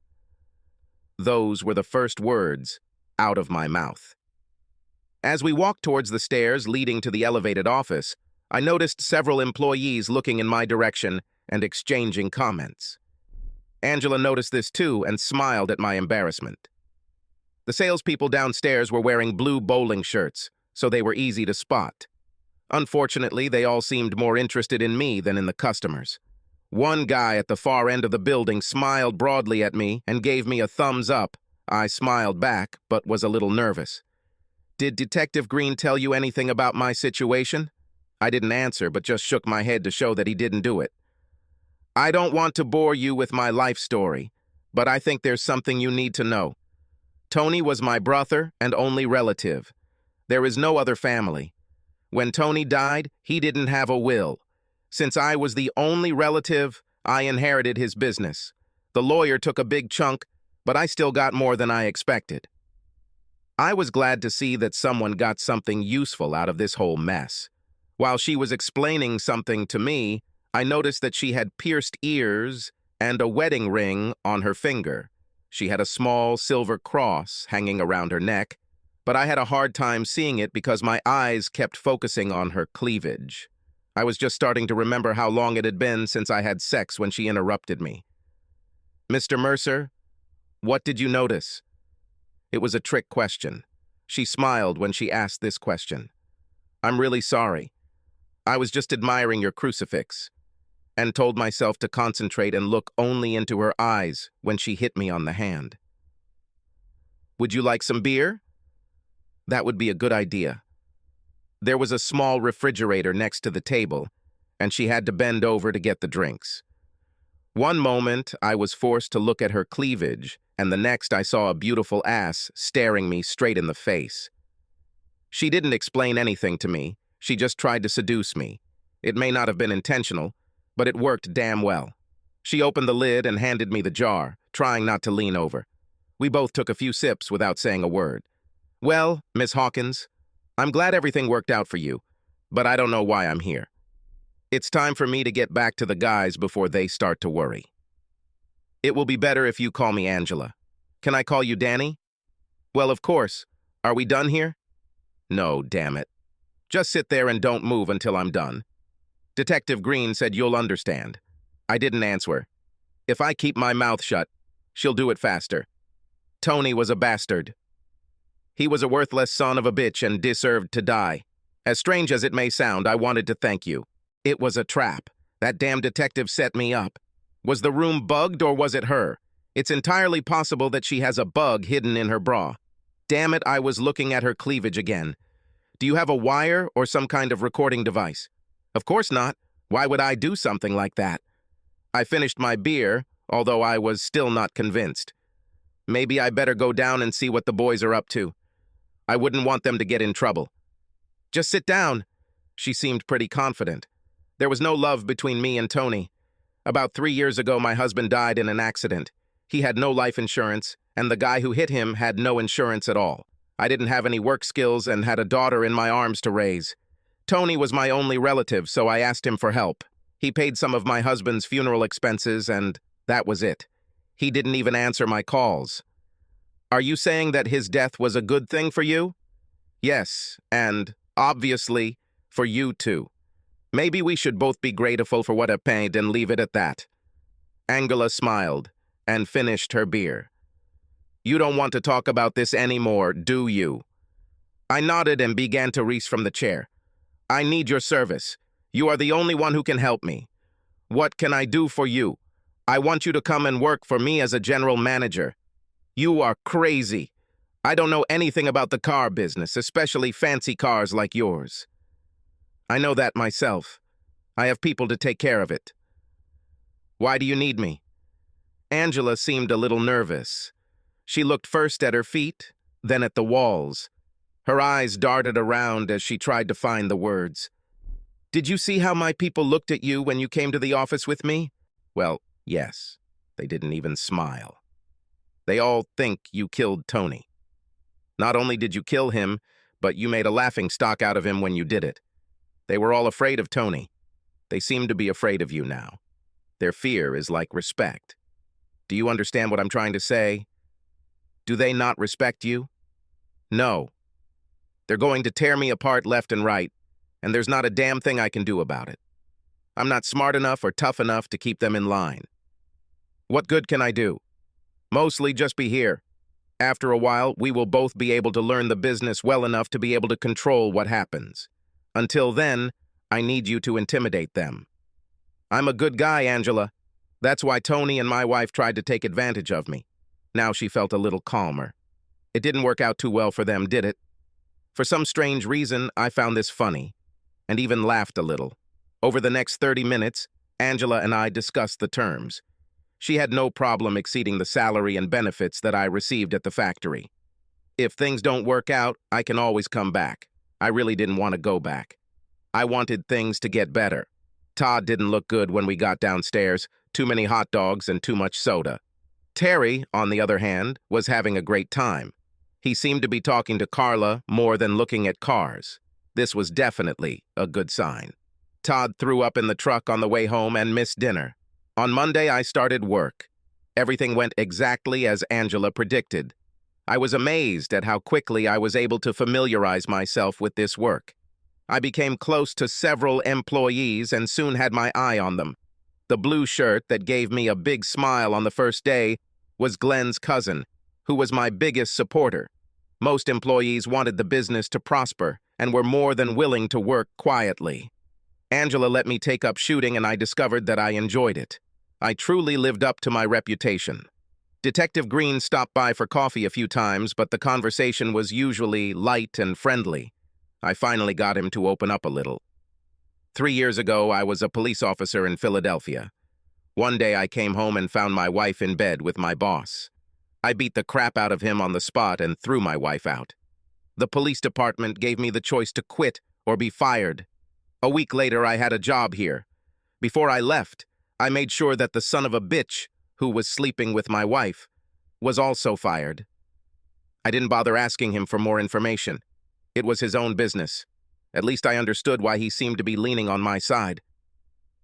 Those were the first words out of my mouth. As we walked towards the stairs leading to the elevated office, I noticed several employees looking in my direction and exchanging comments. Angela noticed this too and smiled at my embarrassment. The salespeople downstairs were wearing blue bowling shirts, so they were easy to spot. Unfortunately, they all seemed more interested in me than in the customers. One guy at the far end of the building smiled broadly at me and gave me a thumbs up. I smiled back, but was a little nervous. Did Detective Green tell you anything about my situation? I didn't answer, but just shook my head to show that he didn't do it. I don't want to bore you with my life story, but I think there's something you need to know. Tony was my brother and only relative. There is no other family. When Tony died, he didn't have a will. Since I was the only relative, I inherited his business. The lawyer took a big chunk, but I still got more than I expected. I was glad to see that someone got something useful out of this whole mess. While she was explaining something to me, I noticed that she had pierced ears and a wedding ring on her finger. She had a small silver cross hanging around her neck, but I had a hard time seeing it because my eyes kept focusing on her cleavage. I was just starting to remember how long it had been since I had sex when she interrupted me. Mr. Mercer, what did you notice? It was a trick question. She smiled when she asked this question. I'm really sorry. I was just admiring your crucifix, and told myself to concentrate and look only into her eyes when she hit me on the hand. Would you like some beer? That would be a good idea. There was a small refrigerator next to the table, and she had to bend over to get the drinks. One moment, I was forced to look at her cleavage, and the next I saw a beautiful ass staring me straight in the face. She didn't explain anything to me. She just tried to seduce me. It may not have been intentional, but it worked damn well. She opened the lid and handed me the jar, trying not to lean over. We both took a few sips without saying a word. Well, Miss Hawkins, I'm glad everything worked out for you, but I don't know why I'm here. It's time for me to get back to the guys before they start to worry. It will be better if you call me Angela. Can I call you Danny? Well, of course. Are we done here? No, damn it. Just sit there and don't move until I'm done. Detective Green said you'll understand. I didn't answer. If I keep my mouth shut, she'll do it faster. Tony was a bastard. He was a worthless son of a bitch and deserved to die. As strange as it may sound, I wanted to thank you. It was a trap. That damn detective set me up. Was the room bugged or was it her? It's entirely possible that she has a bug hidden in her bra. Damn it, I was looking at her cleavage again. Do you have a wire or some kind of recording device? Of course not. Why would I do something like that? I finished my beer, although I was still not convinced. Maybe I better go down and see what the boys are up to. I wouldn't want them to get in trouble. Just sit down. She seemed pretty confident. There was no love between me and Tony. About 3 years ago, my husband died in an accident. He had no life insurance, and the guy who hit him had no insurance at all. I didn't have any work skills and had a daughter in my arms to raise. Tony was my only relative, so I asked him for help. He paid some of my husband's funeral expenses, and that was it. He didn't even answer my calls. Are you saying that his death was a good thing for you? Yes, and, obviously, for you too. Maybe we should both be grateful for what happened and leave it at that. Angela smiled and finished her beer. You don't want to talk about this anymore, do you? I nodded and began to reach from the chair. I need your service. You are the only one who can help me. What can I do for you? I want you to come and work for me as a general manager. You are crazy. I don't know anything about the car business, especially fancy cars like yours. I know that myself. I have people to take care of it. Why do you need me? Angela seemed a little nervous. She looked first at her feet, then at the walls. Her eyes darted around as she tried to find the words. Did you see how my people looked at you when you came to the office with me? Well, yes. They didn't even smile. They all think you killed Tony. Not only did you kill him, but you made a laughingstock out of him when you did it. They were all afraid of Tony. They seem to be afraid of you now. Their fear is like respect. Do you understand what I'm trying to say? Do they not respect you? No. They're going to tear me apart left and right, and there's not a damn thing I can do about it. I'm not smart enough or tough enough to keep them in line. What good can I do? Mostly just be here. After a while, we will both be able to learn the business well enough to be able to control what happens. Until then, I need you to intimidate them. I'm a good guy, Angela. That's why Tony and my wife tried to take advantage of me. Now she felt a little calmer. It didn't work out too well for them, did it? For some strange reason, I found this funny, and even laughed a little. Over the next 30 minutes, Angela and I discussed the terms. She had no problem exceeding the salary and benefits that I received at the factory. If things don't work out, I can always come back. I really didn't want to go back. I wanted things to get better. Todd didn't look good when we got downstairs, too many hot dogs and too much soda. Terry, on the other hand, was having a great time. He seemed to be talking to Carla more than looking at cars. This was definitely a good sign. Todd threw up in the truck on the way home and missed dinner. On Monday, I started work. Everything went exactly as Angela predicted. I was amazed at how quickly I was able to familiarize myself with this work. I became close to several employees and soon had my eye on them. The blue shirt that gave me a big smile on the first day was Glenn's cousin, who was my biggest supporter. Most employees wanted the business to prosper and were more than willing to work quietly. Angela let me take up shooting and I discovered that I enjoyed it. I truly lived up to my reputation. Detective Green stopped by for coffee a few times, but the conversation was usually light and friendly. I finally got him to open up a little. 3 years ago, I was a police officer in Philadelphia. One day I came home and found my wife in bed with my boss. I beat the crap out of him on the spot and threw my wife out. The police department gave me the choice to quit or be fired. A week later, I had a job here. Before I left, I made sure that the son of a bitch, who was sleeping with my wife, was also fired. I didn't bother asking him for more information. It was his own business. At least I understood why he seemed to be leaning on my side.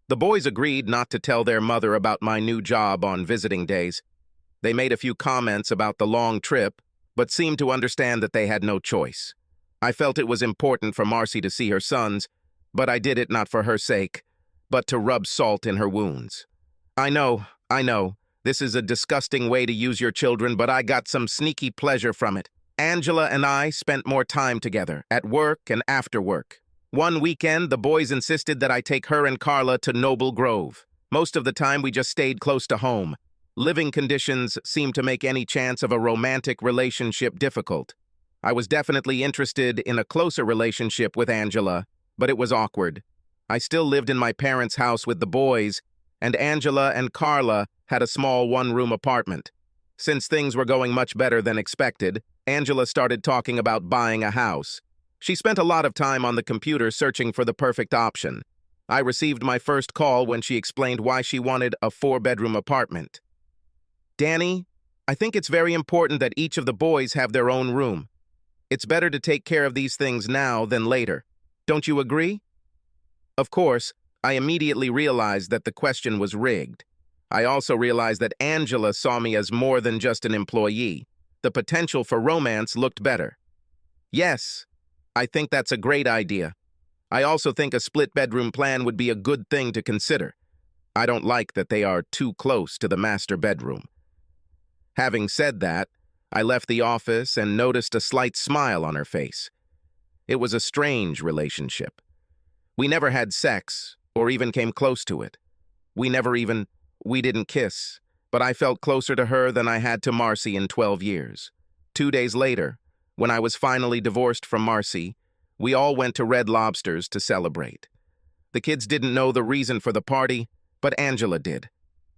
The boys agreed not to tell their mother about my new job on visiting days. They made a few comments about the long trip, but seemed to understand that they had no choice. I felt it was important for Marcy to see her sons, but I did it not for her sake, but to rub salt in her wounds. I know, this is a disgusting way to use your children, but I got some sneaky pleasure from it. Angela and I spent more time together, at work and after work. One weekend, the boys insisted that I take her and Carla to Noble Grove. Most of the time, we just stayed close to home. Living conditions seemed to make any chance of a romantic relationship difficult. I was definitely interested in a closer relationship with Angela, but it was awkward. I still lived in my parents' house with the boys, and Angela and Carla had a small one-room apartment. Since things were going much better than expected, Angela started talking about buying a house. She spent a lot of time on the computer searching for the perfect option. I received my first call when she explained why she wanted a 4-bedroom apartment. Danny, I think it's very important that each of the boys have their own room. It's better to take care of these things now than later. Don't you agree? Of course, I immediately realized that the question was rigged. I also realized that Angela saw me as more than just an employee. The potential for romance looked better. Yes, I think that's a great idea. I also think a split-bedroom plan would be a good thing to consider. I don't like that they are too close to the master bedroom. Having said that, I left the office and noticed a slight smile on her face. It was a strange relationship. We never had sex, or even came close to it. We didn't kiss, but I felt closer to her than I had to Marcy in 12 years. 2 days later, when I was finally divorced from Marcy, we all went to Red Lobster's to celebrate. The kids didn't know the reason for the party, but Angela did.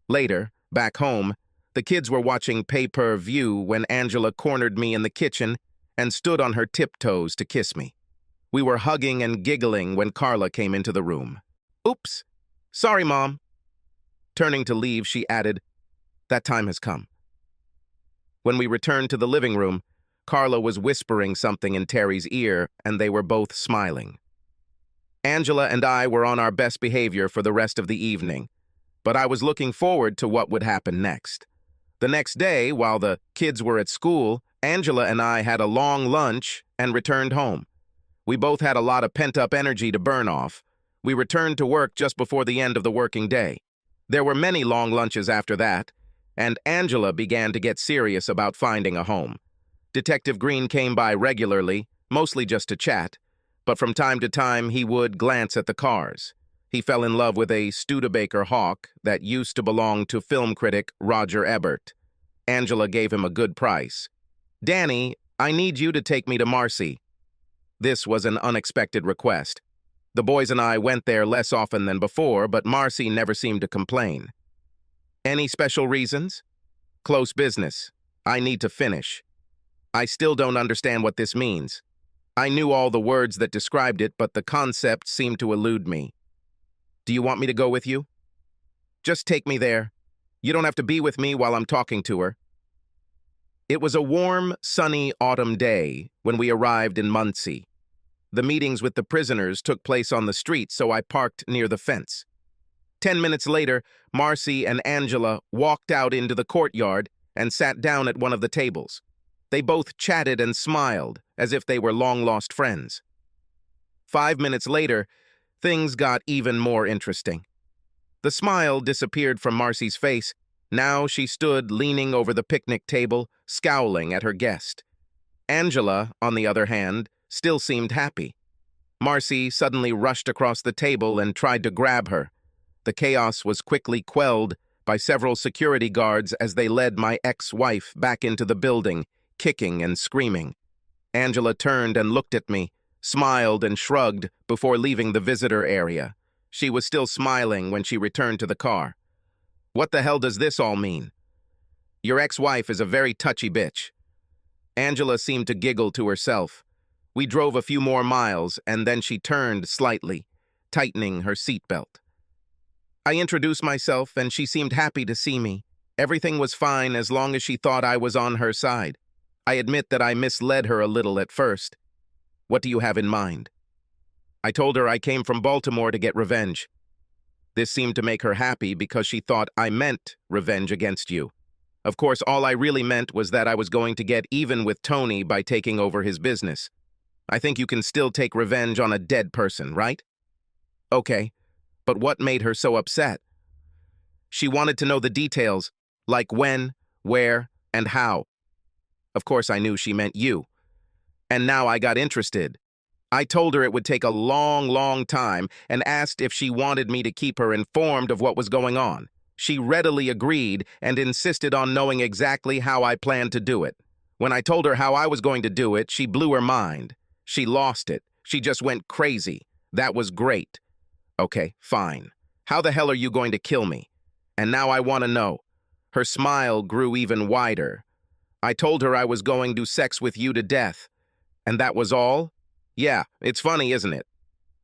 Later, back home, the kids were watching pay-per-view when Angela cornered me in the kitchen and stood on her tiptoes to kiss me. We were hugging and giggling when Carla came into the room. "Oops. Sorry, Mom." Turning to leave, she added, "That time has come." When we returned to the living room, Carla was whispering something in Terry's ear, and they were both smiling. Angela and I were on our best behavior for the rest of the evening, but I was looking forward to what would happen next. The next day, while the kids were at school, Angela and I had a long lunch and returned home. We both had a lot of pent-up energy to burn off. We returned to work just before the end of the working day. There were many long lunches after that, and Angela began to get serious about finding a home. Detective Green came by regularly, mostly just to chat, but from time to time he would glance at the cars. He fell in love with a Studebaker Hawk that used to belong to film critic Roger Ebert. Angela gave him a good price. "Danny, I need you to take me to Marcy." This was an unexpected request. The boys and I went there less often than before, but Marcy never seemed to complain. "Any special reasons?" "Close business. I need to finish." I still don't understand what this means. I knew all the words that described it, but the concept seemed to elude me. "Do you want me to go with you?" "Just take me there. You don't have to be with me while I'm talking to her." It was a warm, sunny autumn day when we arrived in Muncie. The meetings with the prisoners took place on the street, so I parked near the fence. 10 minutes later, Marcy and Angela walked out into the courtyard and sat down at one of the tables. They both chatted and smiled, as if they were long-lost friends. 5 minutes later, things got even more interesting. The smile disappeared from Marcy's face. Now she stood leaning over the picnic table, scowling at her guest. Angela, on the other hand, still seemed happy. Marcy suddenly rushed across the table and tried to grab her. The chaos was quickly quelled by several security guards as they led my ex-wife back into the building, kicking and screaming. Angela turned and looked at me, smiled and shrugged before leaving the visitor area. She was still smiling when she returned to the car. "What the hell does this all mean?" "Your ex-wife is a very touchy bitch." Angela seemed to giggle to herself. We drove a few more miles, and then she turned slightly, tightening her seatbelt. I introduced myself, and she seemed happy to see me. Everything was fine as long as she thought I was on her side. I admit that I misled her a little at first. "What do you have in mind?" I told her I came from Baltimore to get revenge. This seemed to make her happy because she thought I meant revenge against you. Of course, all I really meant was that I was going to get even with Tony by taking over his business. I think you can still take revenge on a dead person, right? Okay, but what made her so upset? She wanted to know the details, like when, where, and how. Of course, I knew she meant you. And now I got interested. I told her it would take a long, long time and asked if she wanted me to keep her informed of what was going on. She readily agreed and insisted on knowing exactly how I planned to do it. When I told her how I was going to do it, she blew her mind. She lost it. She just went crazy. That was great. Okay, fine. How the hell are you going to kill me? And now I want to know. Her smile grew even wider. I told her I was going to sex with you to death. And that was all? Yeah, it's funny, isn't it?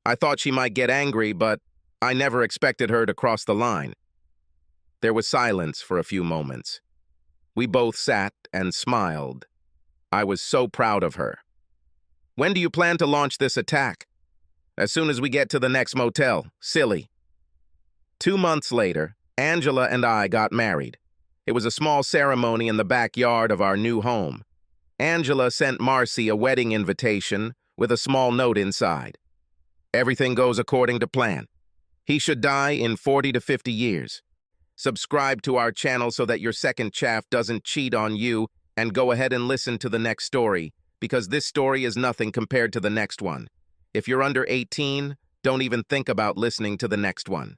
I thought she might get angry, but I never expected her to cross the line. There was silence for a few moments. We both sat and smiled. I was so proud of her. When do you plan to launch this attack? As soon as we get to the next motel. Silly. 2 months later, Angela and I got married. It was a small ceremony in the backyard of our new home. Angela sent Marcy a wedding invitation with a small note inside. Everything goes according to plan. He should die in 40 to 50 years. Subscribe to our channel so that your second chaff doesn't cheat on you, and go ahead and listen to the next story, because this story is nothing compared to the next one. If you're under 18, don't even think about listening to the next one.